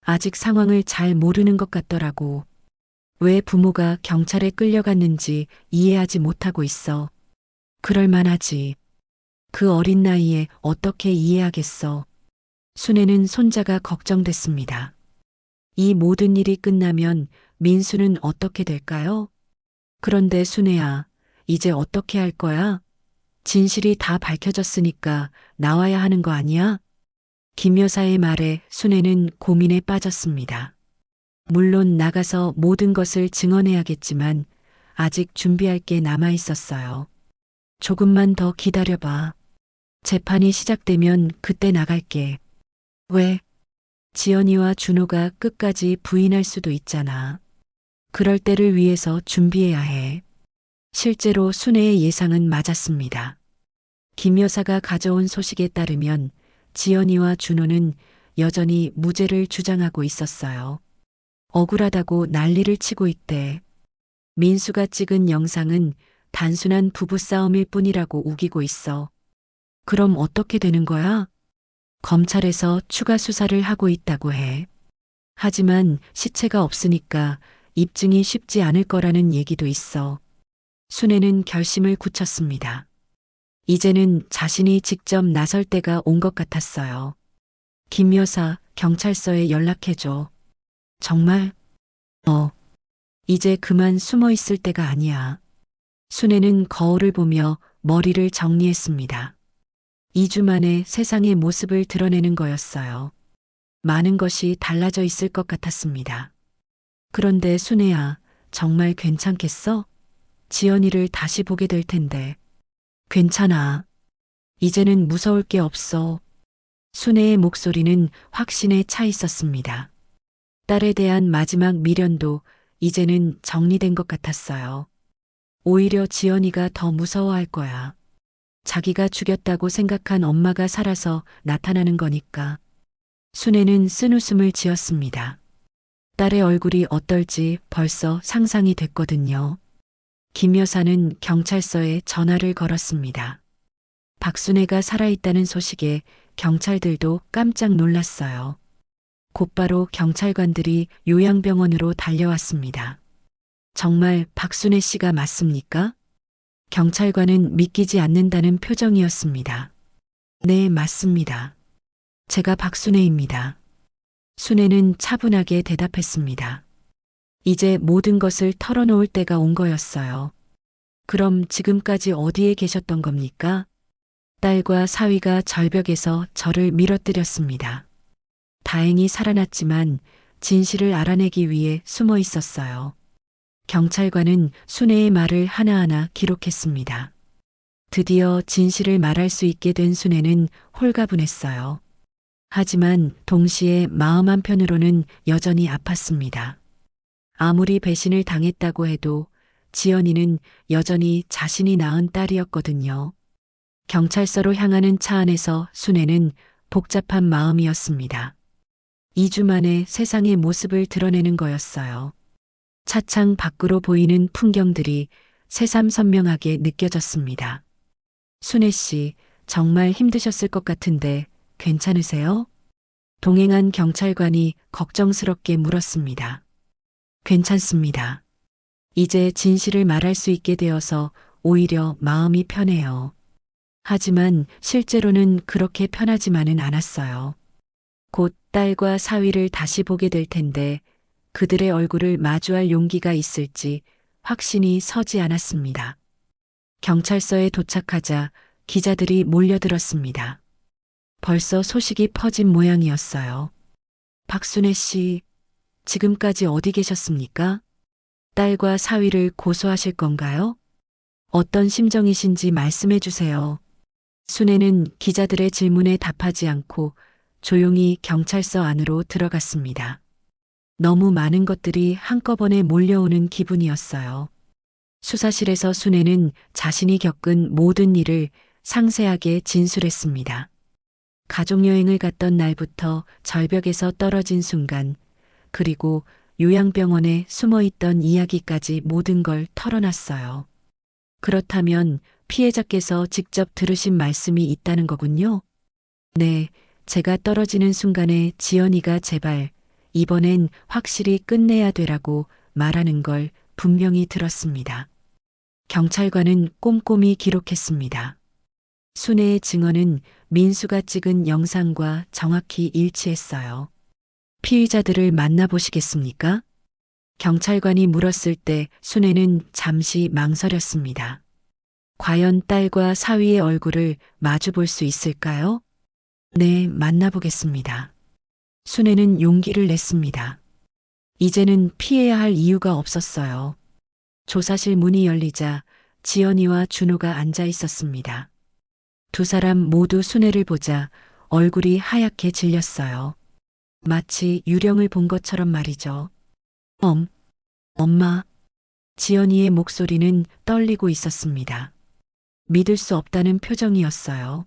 아직 상황을 잘 모르는 것 같더라고. 왜 부모가 경찰에 끌려갔는지 이해하지 못하고 있어. 그럴 만하지. 그 어린 나이에 어떻게 이해하겠어. 순애는 손자가 걱정됐습니다. 이 모든 일이 끝나면 민수는 어떻게 될까요? 그런데 순애야, 이제 어떻게 할 거야? 진실이 다 밝혀졌으니까 나와야 하는 거 아니야? 김 여사의 말에 순애는 고민에 빠졌습니다. 물론 나가서 모든 것을 증언해야겠지만 아직 준비할 게 남아 있었어요. 조금만 더 기다려봐. 재판이 시작되면 그때 나갈게. 왜? 지연이와 준호가 끝까지 부인할 수도 있잖아. 그럴 때를 위해서 준비해야 해. 실제로 순애의 예상은 맞았습니다. 김 여사가 가져온 소식에 따르면 지연이와 준호는 여전히 무죄를 주장하고 있었어요. 억울하다고 난리를 치고 있대. 민수가 찍은 영상은 단순한 부부싸움일 뿐이라고 우기고 있어. 그럼 어떻게 되는 거야? 검찰에서 추가 수사를 하고 있다고 해. 하지만 시체가 없으니까 입증이 쉽지 않을 거라는 얘기도 있어. 순애는 결심을 굳혔습니다. 이제는 자신이 직접 나설 때가 온 것 같았어요. 김 여사, 경찰서에 연락해줘. 정말? 이제 그만 숨어 있을 때가 아니야. 순애는 거울을 보며 머리를 정리했습니다. 2주 만에 세상의 모습을 드러내는 거였어요. 많은 것이 달라져 있을 것 같았습니다. 그런데 순애야, 정말 괜찮겠어? 지연이를 다시 보게 될 텐데. 괜찮아. 이제는 무서울 게 없어. 순애의 목소리는 확신에 차 있었습니다. 딸에 대한 마지막 미련도 이제는 정리된 것 같았어요. 오히려 지연이가 더 무서워할 거야. 자기가 죽였다고 생각한 엄마가 살아서 나타나는 거니까. 순애는 쓴웃음을 지었습니다. 딸의 얼굴이 어떨지 벌써 상상이 됐거든요. 김 여사는 경찰서에 전화를 걸었습니다. 박순애가 살아있다는 소식에 경찰들도 깜짝 놀랐어요. 곧바로 경찰관들이 요양병원으로 달려왔습니다. 정말 박순애 씨가 맞습니까? 경찰관은 믿기지 않는다는 표정이었습니다. 네, 맞습니다. 제가 박순애입니다. 순애는 차분하게 대답했습니다. 이제 모든 것을 털어놓을 때가 온 거였어요. 그럼 지금까지 어디에 계셨던 겁니까? 딸과 사위가 절벽에서 저를 밀어뜨렸습니다. 다행히 살아났지만 진실을 알아내기 위해 숨어 있었어요. 경찰관은 순애의 말을 하나하나 기록했습니다. 드디어 진실을 말할 수 있게 된 순애는 홀가분했어요. 하지만 동시에 마음 한편으로는 여전히 아팠습니다. 아무리 배신을 당했다고 해도 지연이는 여전히 자신이 낳은 딸이었거든요. 경찰서로 향하는 차 안에서 순애는 복잡한 마음이었습니다. 2주 만에 세상의 모습을 드러내는 거였어요. 차창 밖으로 보이는 풍경들이 새삼선명하게 느껴졌습니다. 순애 씨, 정말 힘드셨을 것 같은데 괜찮으세요? 동행한 경찰관이 걱정스럽게 물었습니다. 괜찮습니다. 이제 진실을 말할 수 있게 되어서 오히려 마음이 편해요. 하지만 실제로는 그렇게 편하지만은 않았어요. 곧 딸과 사위를 다시 보게 될 텐데 그들의 얼굴을 마주할 용기가 있을지 확신이 서지 않았습니다. 경찰서에 도착하자 기자들이 몰려들었습니다. 벌써 소식이 퍼진 모양이었어요. 박순애 씨, 지금까지 어디 계셨습니까? 딸과 사위를 고소하실 건가요? 어떤 심정이신지 말씀해 주세요. 순애는 기자들의 질문에 답하지 않고 조용히 경찰서 안으로 들어갔습니다. 너무 많은 것들이 한꺼번에 몰려오는 기분이었어요. 수사실에서 순애는 자신이 겪은 모든 일을 상세하게 진술했습니다. 가족여행을 갔던 날부터 절벽에서 떨어진 순간, 그리고 요양병원에 숨어있던 이야기까지 모든 걸 털어놨어요. 그렇다면 피해자께서 직접 들으신 말씀이 있다는 거군요. 네, 제가 떨어지는 순간에 지연이가 제발 이번엔 확실히 끝내야 되라고 말하는 걸 분명히 들었습니다. 경찰관은 꼼꼼히 기록했습니다. 순애의 증언은 민수가 찍은 영상과 정확히 일치했어요. 피의자들을 만나보시겠습니까? 경찰관이 물었을 때 순애는 잠시 망설였습니다. 과연 딸과 사위의 얼굴을 마주 볼 수 있을까요? 네, 만나보겠습니다. 순애는 용기를 냈습니다. 이제는 피해야 할 이유가 없었어요. 조사실 문이 열리자 지연이와 준호가 앉아 있었습니다. 두 사람 모두 순애를 보자 얼굴이 하얗게 질렸어요. 마치 유령을 본 것처럼 말이죠. 엄마. 지연이의 목소리는 떨리고 있었습니다. 믿을 수 없다는 표정이었어요.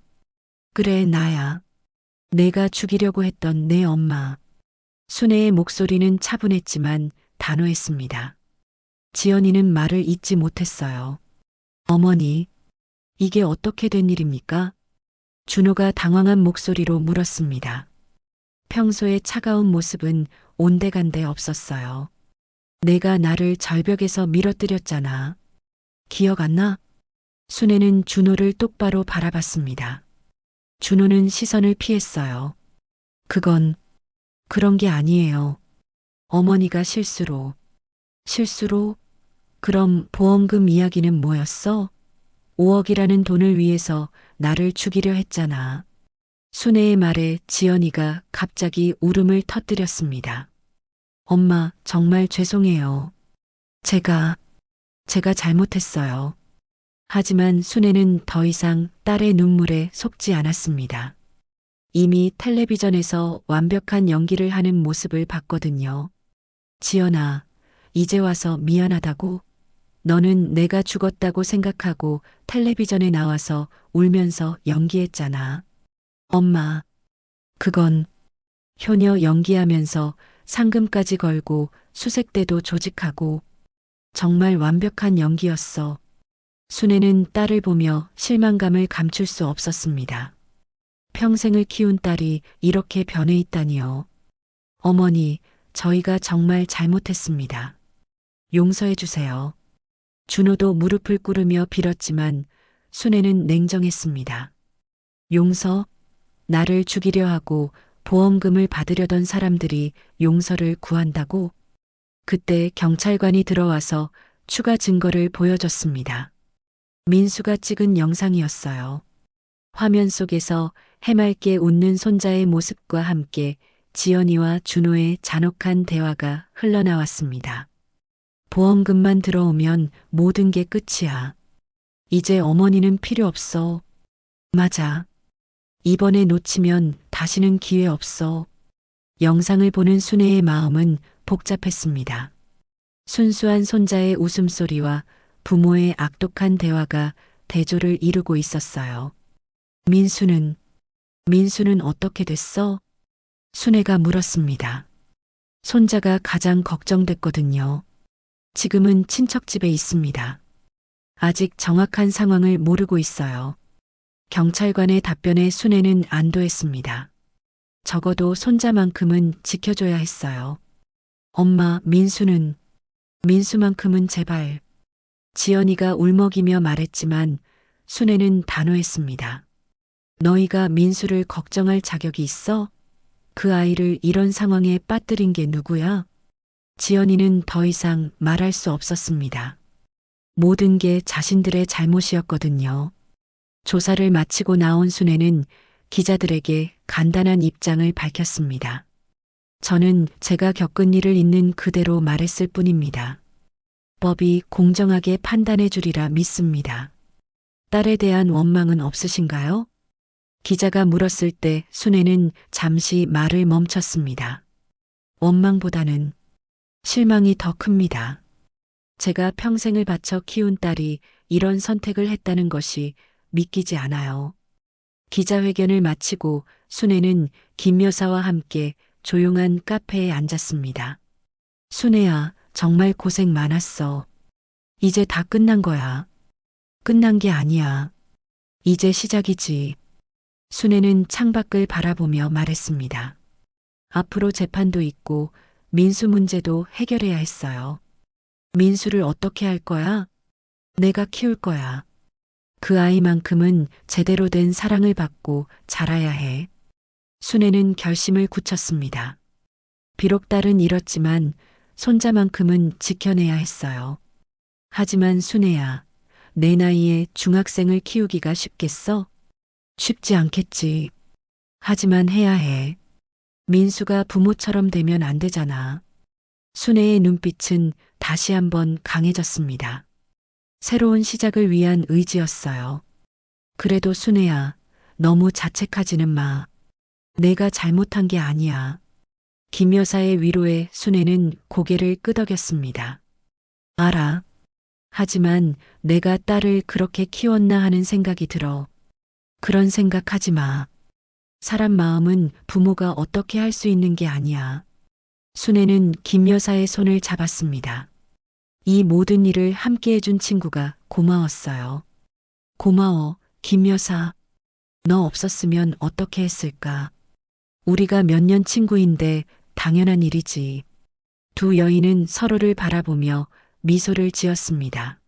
그래, 나야. 내가 죽이려고 했던 내 엄마. 순애의 목소리는 차분했지만 단호했습니다. 지연이는 말을 잇지 못했어요. 어머니, 이게 어떻게 된 일입니까? 준호가 당황한 목소리로 물었습니다. 평소의 차가운 모습은 온데간데 없었어요. 내가 나를 절벽에서 밀어뜨렸잖아. 기억 안 나? 순애는 준호를 똑바로 바라봤습니다. 준호는 시선을 피했어요. 그런 게 아니에요. 어머니가 실수로. 실수로? 그럼 보험금 이야기는 뭐였어? 5억이라는 돈을 위해서 나를 죽이려 했잖아. 순애의 말에 지연이가 갑자기 울음을 터뜨렸습니다. 엄마, 정말 죄송해요. 제가 잘못했어요. 하지만 순애는 더 이상 딸의 눈물에 속지 않았습니다. 이미 텔레비전에서 완벽한 연기를 하는 모습을 봤거든요. 지연아, 이제 와서 미안하다고? 너는 내가 죽었다고 생각하고 텔레비전에 나와서 울면서 연기했잖아. 엄마, 그건 효녀 연기하면서 상금까지 걸고 수색대도 조직하고 정말 완벽한 연기였어. 순애는 딸을 보며 실망감을 감출 수 없었습니다. 평생을 키운 딸이 이렇게 변해 있다니요. 어머니, 저희가 정말 잘못했습니다. 용서해 주세요. 준호도 무릎을 꿇으며 빌었지만 순애는 냉정했습니다. 용서? 나를 죽이려 하고 보험금을 받으려던 사람들이 용서를 구한다고? 그때 경찰관이 들어와서 추가 증거를 보여줬습니다. 민수가 찍은 영상이었어요. 화면 속에서 해맑게 웃는 손자의 모습과 함께 지연이와 준호의 잔혹한 대화가 흘러나왔습니다. 보험금만 들어오면 모든 게 끝이야. 이제 어머니는 필요 없어. 맞아. 이번에 놓치면 다시는 기회 없어. 영상을 보는 순애의 마음은 복잡했습니다. 순수한 손자의 웃음소리와 부모의 악독한 대화가 대조를 이루고 있었어요. 민수는 어떻게 됐어? 순애가 물었습니다. 손자가 가장 걱정됐거든요. 지금은 친척 집에 있습니다. 아직 정확한 상황을 모르고 있어요. 경찰관의 답변에 순애는 안도했습니다. 적어도 손자만큼은 지켜줘야 했어요. 엄마, 민수만큼은 제발. 지연이가 울먹이며 말했지만 순애는 단호했습니다. 너희가 민수를 걱정할 자격이 있어? 그 아이를 이런 상황에 빠뜨린 게 누구야? 지연이는 더 이상 말할 수 없었습니다. 모든 게 자신들의 잘못이었거든요. 조사를 마치고 나온 순애는 기자들에게 간단한 입장을 밝혔습니다. 저는 제가 겪은 일을 있는 그대로 말했을 뿐입니다. 법이 공정하게 판단해 주리라 믿습니다. 딸에 대한 원망은 없으신가요? 기자가 물었을 때 순애는 잠시 말을 멈췄습니다. 원망보다는 실망이 더 큽니다. 제가 평생을 바쳐 키운 딸이 이런 선택을 했다는 것이 믿기지 않아요. 기자회견을 마치고 순애는 김 여사와 함께 조용한 카페에 앉았습니다. 순애야, 정말 고생 많았어. 이제 다 끝난 거야. 끝난 게 아니야. 이제 시작이지. 순애는 창밖을 바라보며 말했습니다. 앞으로 재판도 있고 민수 문제도 해결해야 했어요. 민수를 어떻게 할 거야? 내가 키울 거야. 그 아이만큼은 제대로 된 사랑을 받고 자라야 해. 순애는 결심을 굳혔습니다. 비록 딸은 잃었지만 손자만큼은 지켜내야 했어요. 하지만 순애야, 내 나이에 중학생을 키우기가 쉽겠어? 쉽지 않겠지. 하지만 해야 해. 민수가 부모처럼 되면 안 되잖아. 순애의 눈빛은 다시 한번 강해졌습니다. 새로운 시작을 위한 의지였어요. 그래도 순애야, 너무 자책하지는 마. 내가 잘못한 게 아니야. 김 여사의 위로에 순애는 고개를 끄덕였습니다. 알아. 하지만 내가 딸을 그렇게 키웠나 하는 생각이 들어. 그런 생각하지 마. 사람 마음은 부모가 어떻게 할 수 있는 게 아니야. 순애는 김 여사의 손을 잡았습니다. 이 모든 일을 함께 해준 친구가 고마웠어요. 고마워, 김 여사. 너 없었으면 어떻게 했을까? 우리가 몇 년 친구인데 당연한 일이지. 두 여인은 서로를 바라보며 미소를 지었습니다.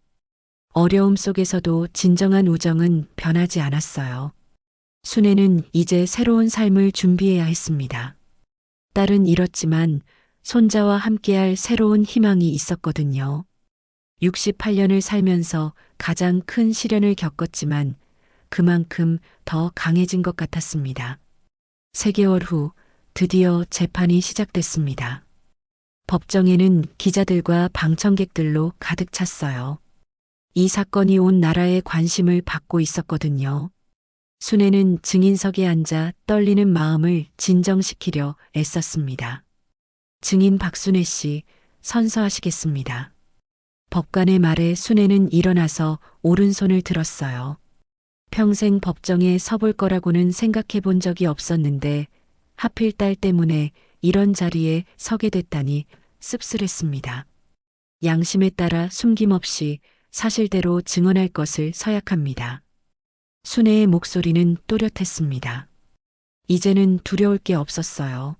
어려움 속에서도 진정한 우정은 변하지 않았어요. 순애는 이제 새로운 삶을 준비해야 했습니다. 딸은 잃었지만 손자와 함께할 새로운 희망이 있었거든요. 68년을 살면서 가장 큰 시련을 겪었지만 그만큼 더 강해진 것 같았습니다. 3개월 후 드디어 재판이 시작됐습니다. 법정에는 기자들과 방청객들로 가득 찼어요. 이 사건이 온 나라의 관심을 받고 있었거든요. 순애는 증인석에 앉아 떨리는 마음을 진정시키려 애썼습니다. 증인 박순애 씨, 선서하시겠습니다. 법관의 말에 순애는 일어나서 오른손을 들었어요. 평생 법정에 서볼 거라고는 생각해 본 적이 없었는데 하필 딸 때문에 이런 자리에 서게 됐다니 씁쓸했습니다. 양심에 따라 숨김없이 사실대로 증언할 것을 서약합니다. 순애의 목소리는 또렷했습니다. 이제는 두려울 게 없었어요.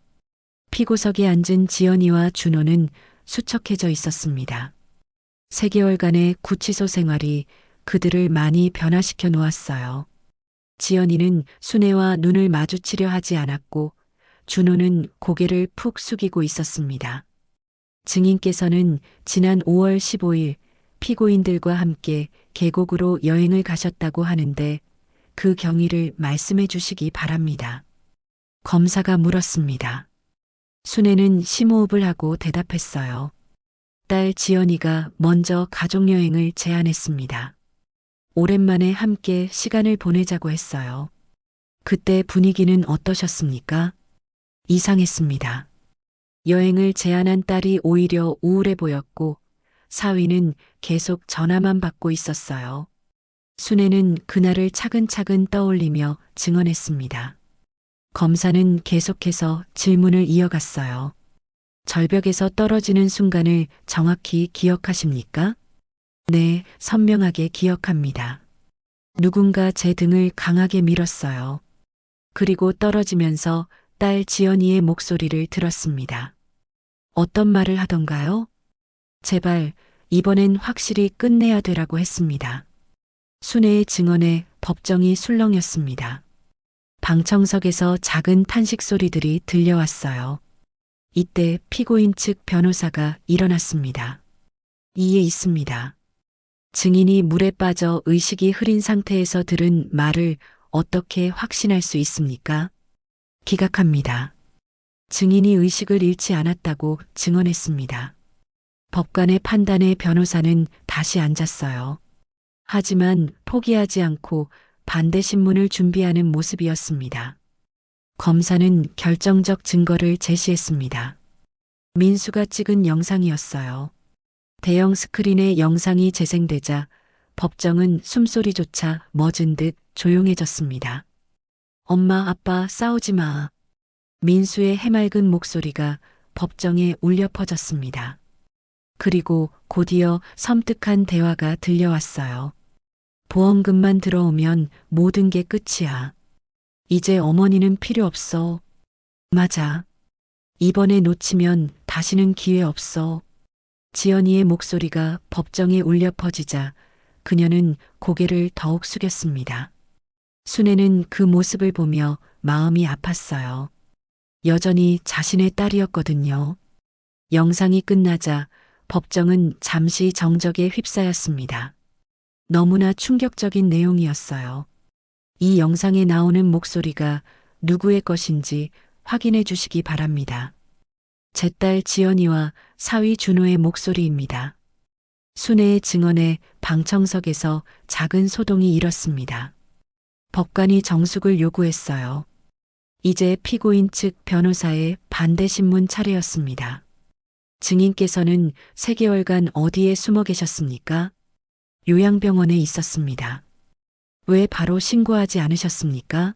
피고석에 앉은 지연이와 준호는 수척해져 있었습니다. 3개월간의 구치소 생활이 그들을 많이 변화시켜 놓았어요. 지연이는 순애와 눈을 마주치려 하지 않았고 준호는 고개를 푹 숙이고 있었습니다. 증인께서는 지난 5월 15일 피고인들과 함께 계곡으로 여행을 가셨다고 하는데 그 경위를 말씀해 주시기 바랍니다. 검사가 물었습니다. 순애는 심호흡을 하고 대답했어요. 딸 지연이가 먼저 가족여행을 제안했습니다. 오랜만에 함께 시간을 보내자고 했어요. 그때 분위기는 어떠셨습니까? 이상했습니다. 여행을 제안한 딸이 오히려 우울해 보였고 사위는 계속 전화만 받고 있었어요. 순애는 그날을 차근차근 떠올리며 증언했습니다. 검사는 계속해서 질문을 이어갔어요. 절벽에서 떨어지는 순간을 정확히 기억하십니까? 네, 선명하게 기억합니다. 누군가 제 등을 강하게 밀었어요. 그리고 떨어지면서 딸 지연이의 목소리를 들었습니다. 어떤 말을 하던가요? 제발, 이번엔 확실히 끝내야 되라고 했습니다. 순애의 증언에 법정이 술렁였습니다. 방청석에서 작은 탄식 소리들이 들려왔어요. 이때 피고인 측 변호사가 일어났습니다. 이에 있습니다. 증인이 물에 빠져 의식이 흐린 상태에서 들은 말을 어떻게 확신할 수 있습니까? 기각합니다. 증인이 의식을 잃지 않았다고 증언했습니다. 법관의 판단에 변호사는 다시 앉았어요. 하지만 포기하지 않고 반대 신문을 준비하는 모습이었습니다. 검사는 결정적 증거를 제시했습니다. 민수가 찍은 영상이었어요. 대형 스크린에 영상이 재생되자 법정은 숨소리조차 멎은 듯 조용해졌습니다. 엄마, 아빠 싸우지 마. 민수의 해맑은 목소리가 법정에 울려 퍼졌습니다. 그리고 곧이어 섬뜩한 대화가 들려왔어요. 보험금만 들어오면 모든 게 끝이야. 이제 어머니는 필요 없어. 맞아. 이번에 놓치면 다시는 기회 없어. 지연이의 목소리가 법정에 울려 퍼지자 그녀는 고개를 더욱 숙였습니다. 순애는 그 모습을 보며 마음이 아팠어요. 여전히 자신의 딸이었거든요. 영상이 끝나자 법정은 잠시 정적에 휩싸였습니다. 너무나 충격적인 내용이었어요. 이 영상에 나오는 목소리가 누구의 것인지 확인해 주시기 바랍니다. 제 딸 지연이와 사위 준호의 목소리입니다. 순애의 증언에 방청석에서 작은 소동이 일었습니다. 법관이 정숙을 요구했어요. 이제 피고인 측 변호사의 반대 신문 차례였습니다. 증인께서는 3개월간 어디에 숨어 계셨습니까? 요양병원에 있었습니다. 왜 바로 신고하지 않으셨습니까?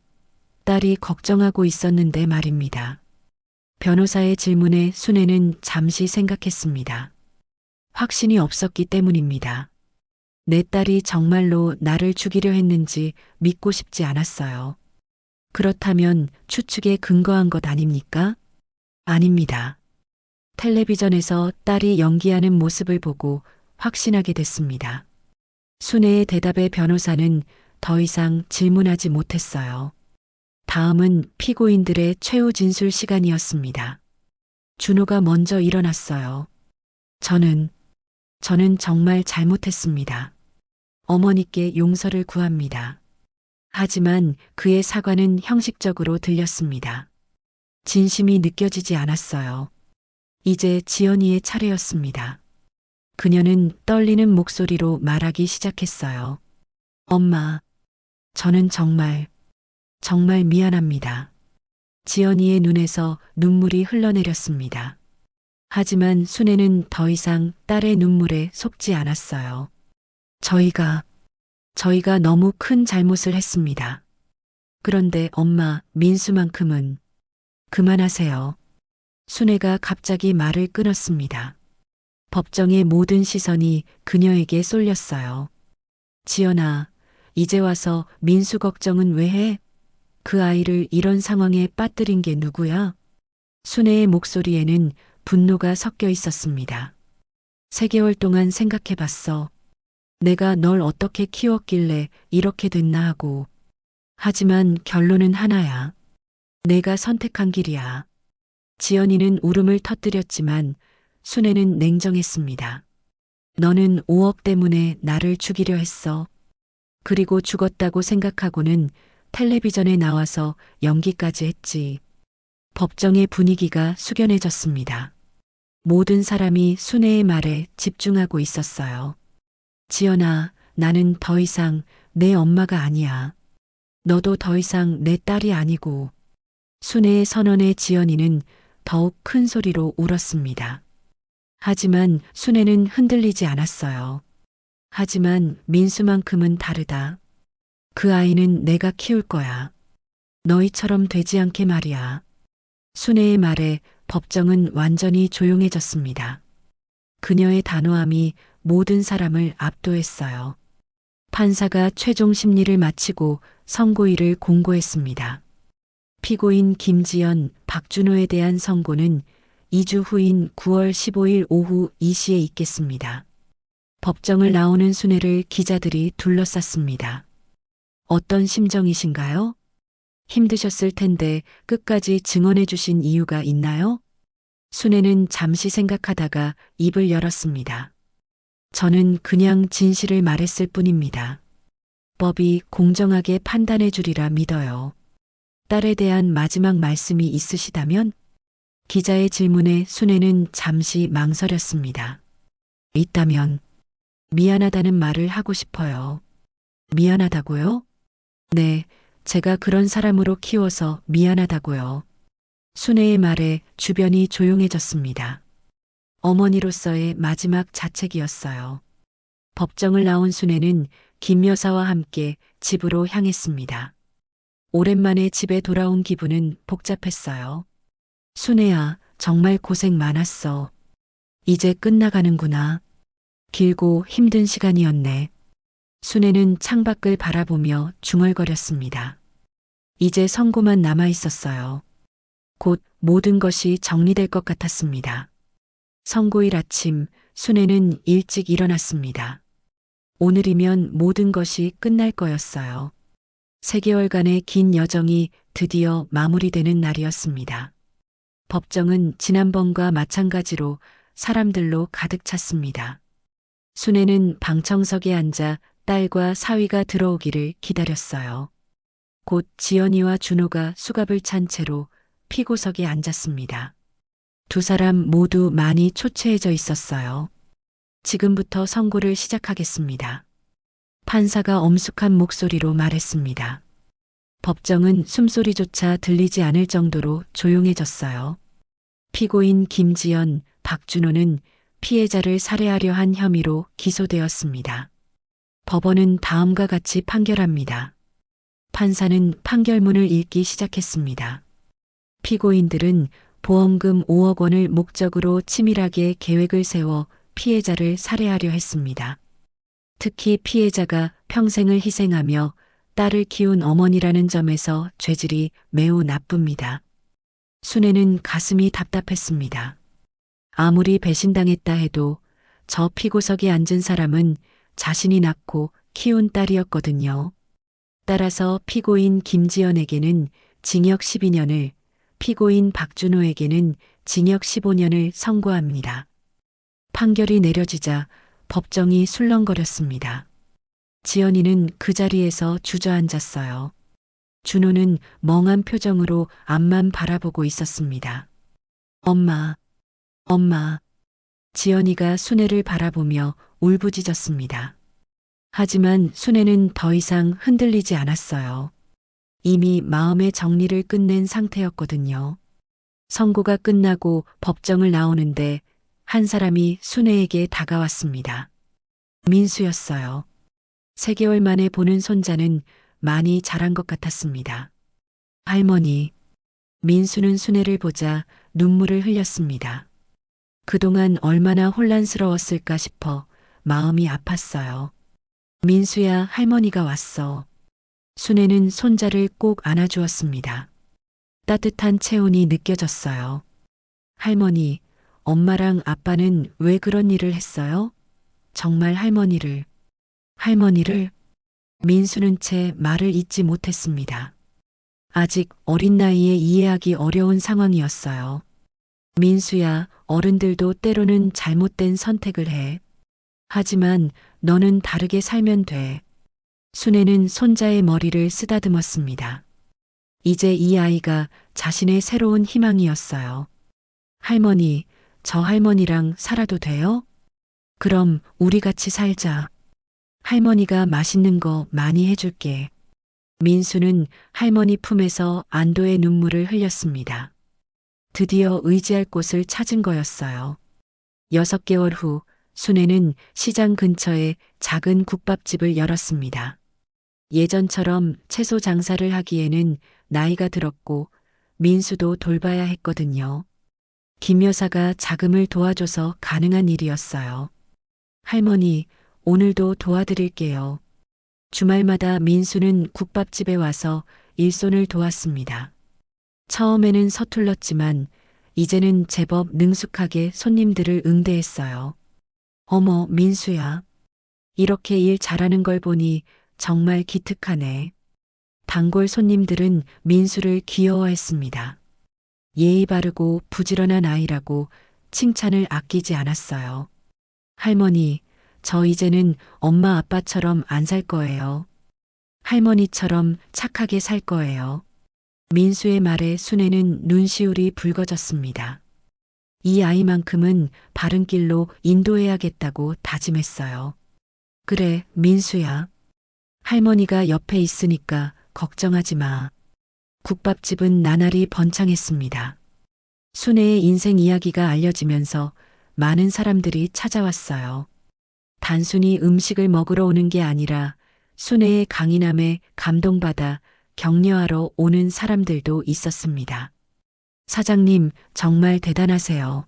딸이 걱정하고 있었는데 말입니다. 변호사의 질문에 순애는 잠시 생각했습니다. 확신이 없었기 때문입니다. 내 딸이 정말로 나를 죽이려 했는지 믿고 싶지 않았어요. 그렇다면 추측에 근거한 것 아닙니까? 아닙니다. 텔레비전에서 딸이 연기하는 모습을 보고 확신하게 됐습니다. 순애의 대답에 변호사는 더 이상 질문하지 못했어요. 다음은 피고인들의 최후 진술 시간이었습니다. 준호가 먼저 일어났어요. 저는 정말 잘못했습니다. 어머니께 용서를 구합니다. 하지만 그의 사과는 형식적으로 들렸습니다. 진심이 느껴지지 않았어요. 이제 지연이의 차례였습니다. 그녀는 떨리는 목소리로 말하기 시작했어요. 엄마, 저는 정말 미안합니다. 지연이의 눈에서 눈물이 흘러내렸습니다. 하지만 순애는 더 이상 딸의 눈물에 속지 않았어요. 저희가 너무 큰 잘못을 했습니다. 그런데 엄마, 민수만큼은 그만하세요. 순애가 갑자기 말을 끊었습니다. 법정의 모든 시선이 그녀에게 쏠렸어요. 지연아, 이제 와서 민수 걱정은 왜 해? 그 아이를 이런 상황에 빠뜨린 게 누구야? 순애의 목소리에는 분노가 섞여 있었습니다. 3개월 동안 생각해봤어. 내가 널 어떻게 키웠길래 이렇게 됐나 하고. 하지만 결론은 하나야. 내가 선택한 길이야. 지연이는 울음을 터뜨렸지만 순애는 냉정했습니다. 너는 5억 때문에 나를 죽이려 했어. 그리고 죽었다고 생각하고는 텔레비전에 나와서 연기까지 했지. 법정의 분위기가 숙연해졌습니다. 모든 사람이 순애의 말에 집중하고 있었어요. 지연아, 나는 더 이상 내 엄마가 아니야. 너도 더 이상 내 딸이 아니고. 순애의 선언에 지연이는 더욱 큰 소리로 울었습니다. 하지만 순애는 흔들리지 않았어요. 하지만 민수만큼은 다르다. 그 아이는 내가 키울 거야. 너희처럼 되지 않게 말이야. 순애의 말에 법정은 완전히 조용해졌습니다. 그녀의 단호함이 모든 사람을 압도했어요. 판사가 최종 심리를 마치고 선고일을 공고했습니다. 피고인 김지연, 박준호에 대한 선고는 2주 후인 9월 15일 오후 2시에 있겠습니다. 법정을 나오는 순애를 기자들이 둘러쌌습니다. 어떤 심정이신가요? 힘드셨을 텐데 끝까지 증언해 주신 이유가 있나요? 순애는 잠시 생각하다가 입을 열었습니다. 저는 그냥 진실을 말했을 뿐입니다. 법이 공정하게 판단해 주리라 믿어요. 딸에 대한 마지막 말씀이 있으시다면? 기자의 질문에 순애는 잠시 망설였습니다. 있다면 미안하다는 말을 하고 싶어요. 미안하다고요? 네, 제가 그런 사람으로 키워서 미안하다고요. 순애의 말에 주변이 조용해졌습니다. 어머니로서의 마지막 자책이었어요. 법정을 나온 순애는 김 여사와 함께 집으로 향했습니다. 오랜만에 집에 돌아온 기분은 복잡했어요. 순애야, 정말 고생 많았어. 이제 끝나가는구나. 길고 힘든 시간이었네. 순애는 창밖을 바라보며 중얼거렸습니다. 이제 선고만 남아 있었어요. 곧 모든 것이 정리될 것 같았습니다. 선고일 아침, 순애는 일찍 일어났습니다. 오늘이면 모든 것이 끝날 거였어요. 3개월간의 긴 여정이 드디어 마무리되는 날이었습니다. 법정은 지난번과 마찬가지로 사람들로 가득 찼습니다. 순애는 방청석에 앉아 딸과 사위가 들어오기를 기다렸어요. 곧 지연이와 준호가 수갑을 찬 채로 피고석에 앉았습니다. 두 사람 모두 많이 초췌해져 있었어요. 지금부터 선고를 시작하겠습니다. 판사가 엄숙한 목소리로 말했습니다. 법정은 숨소리조차 들리지 않을 정도로 조용해졌어요. 피고인 김지연, 박준호는 피해자를 살해하려 한 혐의로 기소되었습니다. 법원은 다음과 같이 판결합니다. 판사는 판결문을 읽기 시작했습니다. 피고인들은 보험금 5억 원을 목적으로 치밀하게 계획을 세워 피해자를 살해하려 했습니다. 특히 피해자가 평생을 희생하며 딸을 키운 어머니라는 점에서 죄질이 매우 나쁩니다. 순애는 가슴이 답답했습니다. 아무리 배신당했다 해도 저 피고석에 앉은 사람은 자신이 낳고 키운 딸이었거든요. 따라서 피고인 김지연에게는 징역 12년을, 피고인 박준호에게는 징역 15년을 선고합니다. 판결이 내려지자 법정이 술렁거렸습니다. 지연이는 그 자리에서 주저앉았어요. 준호는 멍한 표정으로 앞만 바라보고 있었습니다. 엄마, 엄마. 지연이가 순애를 바라보며 울부짖었습니다. 하지만 순애는 더 이상 흔들리지 않았어요. 이미 마음의 정리를 끝낸 상태였거든요. 선고가 끝나고 법정을 나오는데 한 사람이 순애에게 다가왔습니다. 민수였어요. 3개월 만에 보는 손자는 많이 자란 것 같았습니다. 할머니. 민수는 순애를 보자 눈물을 흘렸습니다. 그동안 얼마나 혼란스러웠을까 싶어 마음이 아팠어요. 민수야, 할머니가 왔어. 순애는 손자를 꼭 안아주었습니다. 따뜻한 체온이 느껴졌어요. 할머니, 엄마랑 아빠는 왜 그런 일을 했어요? 정말 할머니를. 민수는 채 말을 잇지 못했습니다. 아직 어린 나이에 이해하기 어려운 상황이었어요. 민수야, 어른들도 때로는 잘못된 선택을 해. 하지만 너는 다르게 살면 돼. 순애는 손자의 머리를 쓰다듬었습니다. 이제 이 아이가 자신의 새로운 희망이었어요. 할머니, 저 할머니랑 살아도 돼요? 그럼 우리 같이 살자. 할머니가 맛있는 거 많이 해줄게. 민수는 할머니 품에서 안도의 눈물을 흘렸습니다. 드디어 의지할 곳을 찾은 거였어요. 6개월 후 순애는 시장 근처에 작은 국밥집을 열었습니다. 예전처럼 채소 장사를 하기에는 나이가 들었고 민수도 돌봐야 했거든요. 김 여사가 자금을 도와줘서 가능한 일이었어요. 할머니, 오늘도 도와드릴게요. 주말마다 민수는 국밥집에 와서 일손을 도왔습니다. 처음에는 서툴렀지만 이제는 제법 능숙하게 손님들을 응대했어요. 어머, 민수야. 이렇게 일 잘하는 걸 보니 정말 기특하네. 단골 손님들은 민수를 귀여워했습니다. 예의 바르고 부지런한 아이라고 칭찬을 아끼지 않았어요. 할머니, 저 이제는 엄마 아빠처럼 안 살 거예요. 할머니처럼 착하게 살 거예요. 민수의 말에 순애는 눈시울이 붉어졌습니다. 이 아이만큼은 바른 길로 인도해야겠다고 다짐했어요. 그래, 민수야. 할머니가 옆에 있으니까 걱정하지 마. 국밥집은 나날이 번창했습니다. 순애의 인생 이야기가 알려지면서 많은 사람들이 찾아왔어요. 단순히 음식을 먹으러 오는 게 아니라 순애의 강인함에 감동받아 격려하러 오는 사람들도 있었습니다. 사장님, 정말 대단하세요.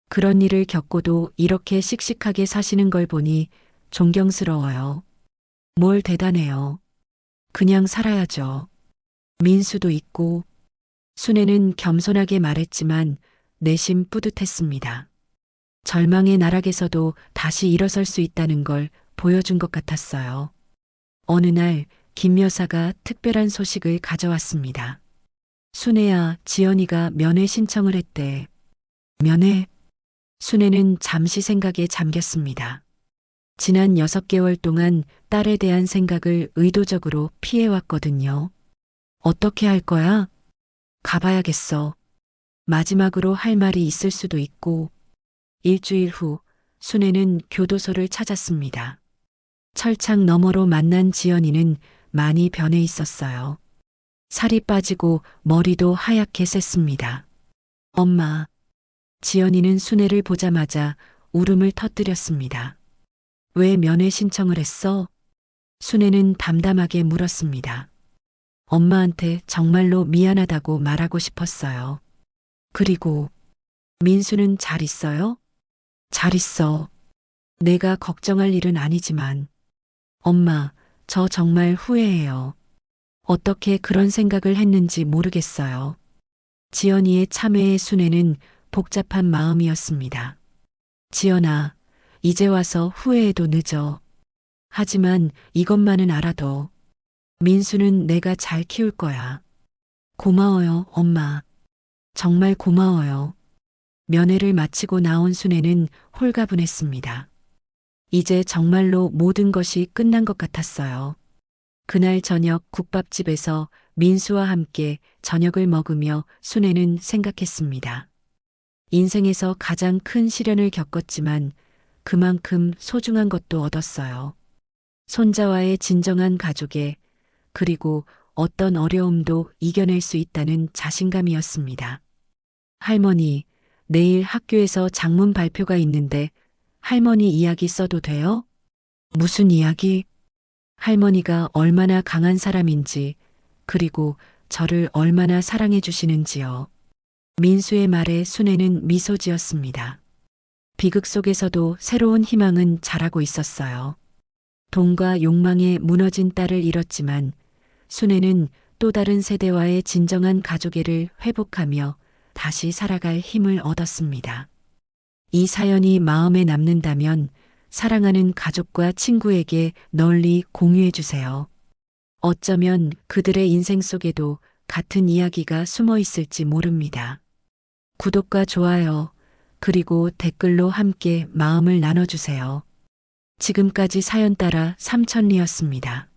그런 일을 겪고도 이렇게 씩씩하게 사시는 걸 보니 존경스러워요. 뭘 대단해요. 그냥 살아야죠. 민수도 있고, 순애는 겸손하게 말했지만 내심 뿌듯했습니다. 절망의 나락에서도 다시 일어설 수 있다는 걸 보여준 것 같았어요. 어느 날 김 여사가 특별한 소식을 가져왔습니다. 순애야, 지연이가 면회 신청을 했대. 면회? 순애는 잠시 생각에 잠겼습니다. 지난 6개월 동안 딸에 대한 생각을 의도적으로 피해왔거든요. 어떻게 할 거야? 가봐야겠어. 마지막으로 할 말이 있을 수도 있고. 일주일 후 순애는 교도소를 찾았습니다. 철창 너머로 만난 지연이는 많이 변해 있었어요. 살이 빠지고 머리도 하얗게 셌습니다. 엄마. 지연이는 순애를 보자마자 울음을 터뜨렸습니다. 왜 면회 신청을 했어? 순애는 담담하게 물었습니다. 엄마한테 정말로 미안하다고 말하고 싶었어요. 그리고 민수는 잘 있어요? 잘 있어. 내가 걱정할 일은 아니지만. 엄마, 저 정말 후회해요. 어떻게 그런 생각을 했는지 모르겠어요. 지연이의 참회의 순애는 복잡한 마음이었습니다. 지연아, 이제 와서 후회해도 늦어. 하지만 이것만은 알아도 민수는 내가 잘 키울 거야. 고마워요, 엄마. 정말 고마워요. 면회를 마치고 나온 순애는 홀가분했습니다. 이제 정말로 모든 것이 끝난 것 같았어요. 그날 저녁 국밥집에서 민수와 함께 저녁을 먹으며 순애는 생각했습니다. 인생에서 가장 큰 시련을 겪었지만 그만큼 소중한 것도 얻었어요. 손자와의 진정한 가족애, 그리고 어떤 어려움도 이겨낼 수 있다는 자신감이었습니다. 할머니, 내일 학교에서 장문 발표가 있는데 할머니 이야기 써도 돼요? 무슨 이야기? 할머니가 얼마나 강한 사람인지, 그리고 저를 얼마나 사랑해 주시는지요. 민수의 말에 순애는 미소 지었습니다. 비극 속에서도 새로운 희망은 자라고 있었어요. 돈과 욕망에 무너진 딸을 잃었지만 순애는 또 다른 세대와의 진정한 가족애를 회복하며 다시 살아갈 힘을 얻었습니다. 이 사연이 마음에 남는다면 사랑하는 가족과 친구에게 널리 공유해 주세요. 어쩌면 그들의 인생 속에도 같은 이야기가 숨어 있을지 모릅니다. 구독과 좋아요, 그리고 댓글로 함께 마음을 나눠주세요. 지금까지 사연 따라 삼천리였습니다.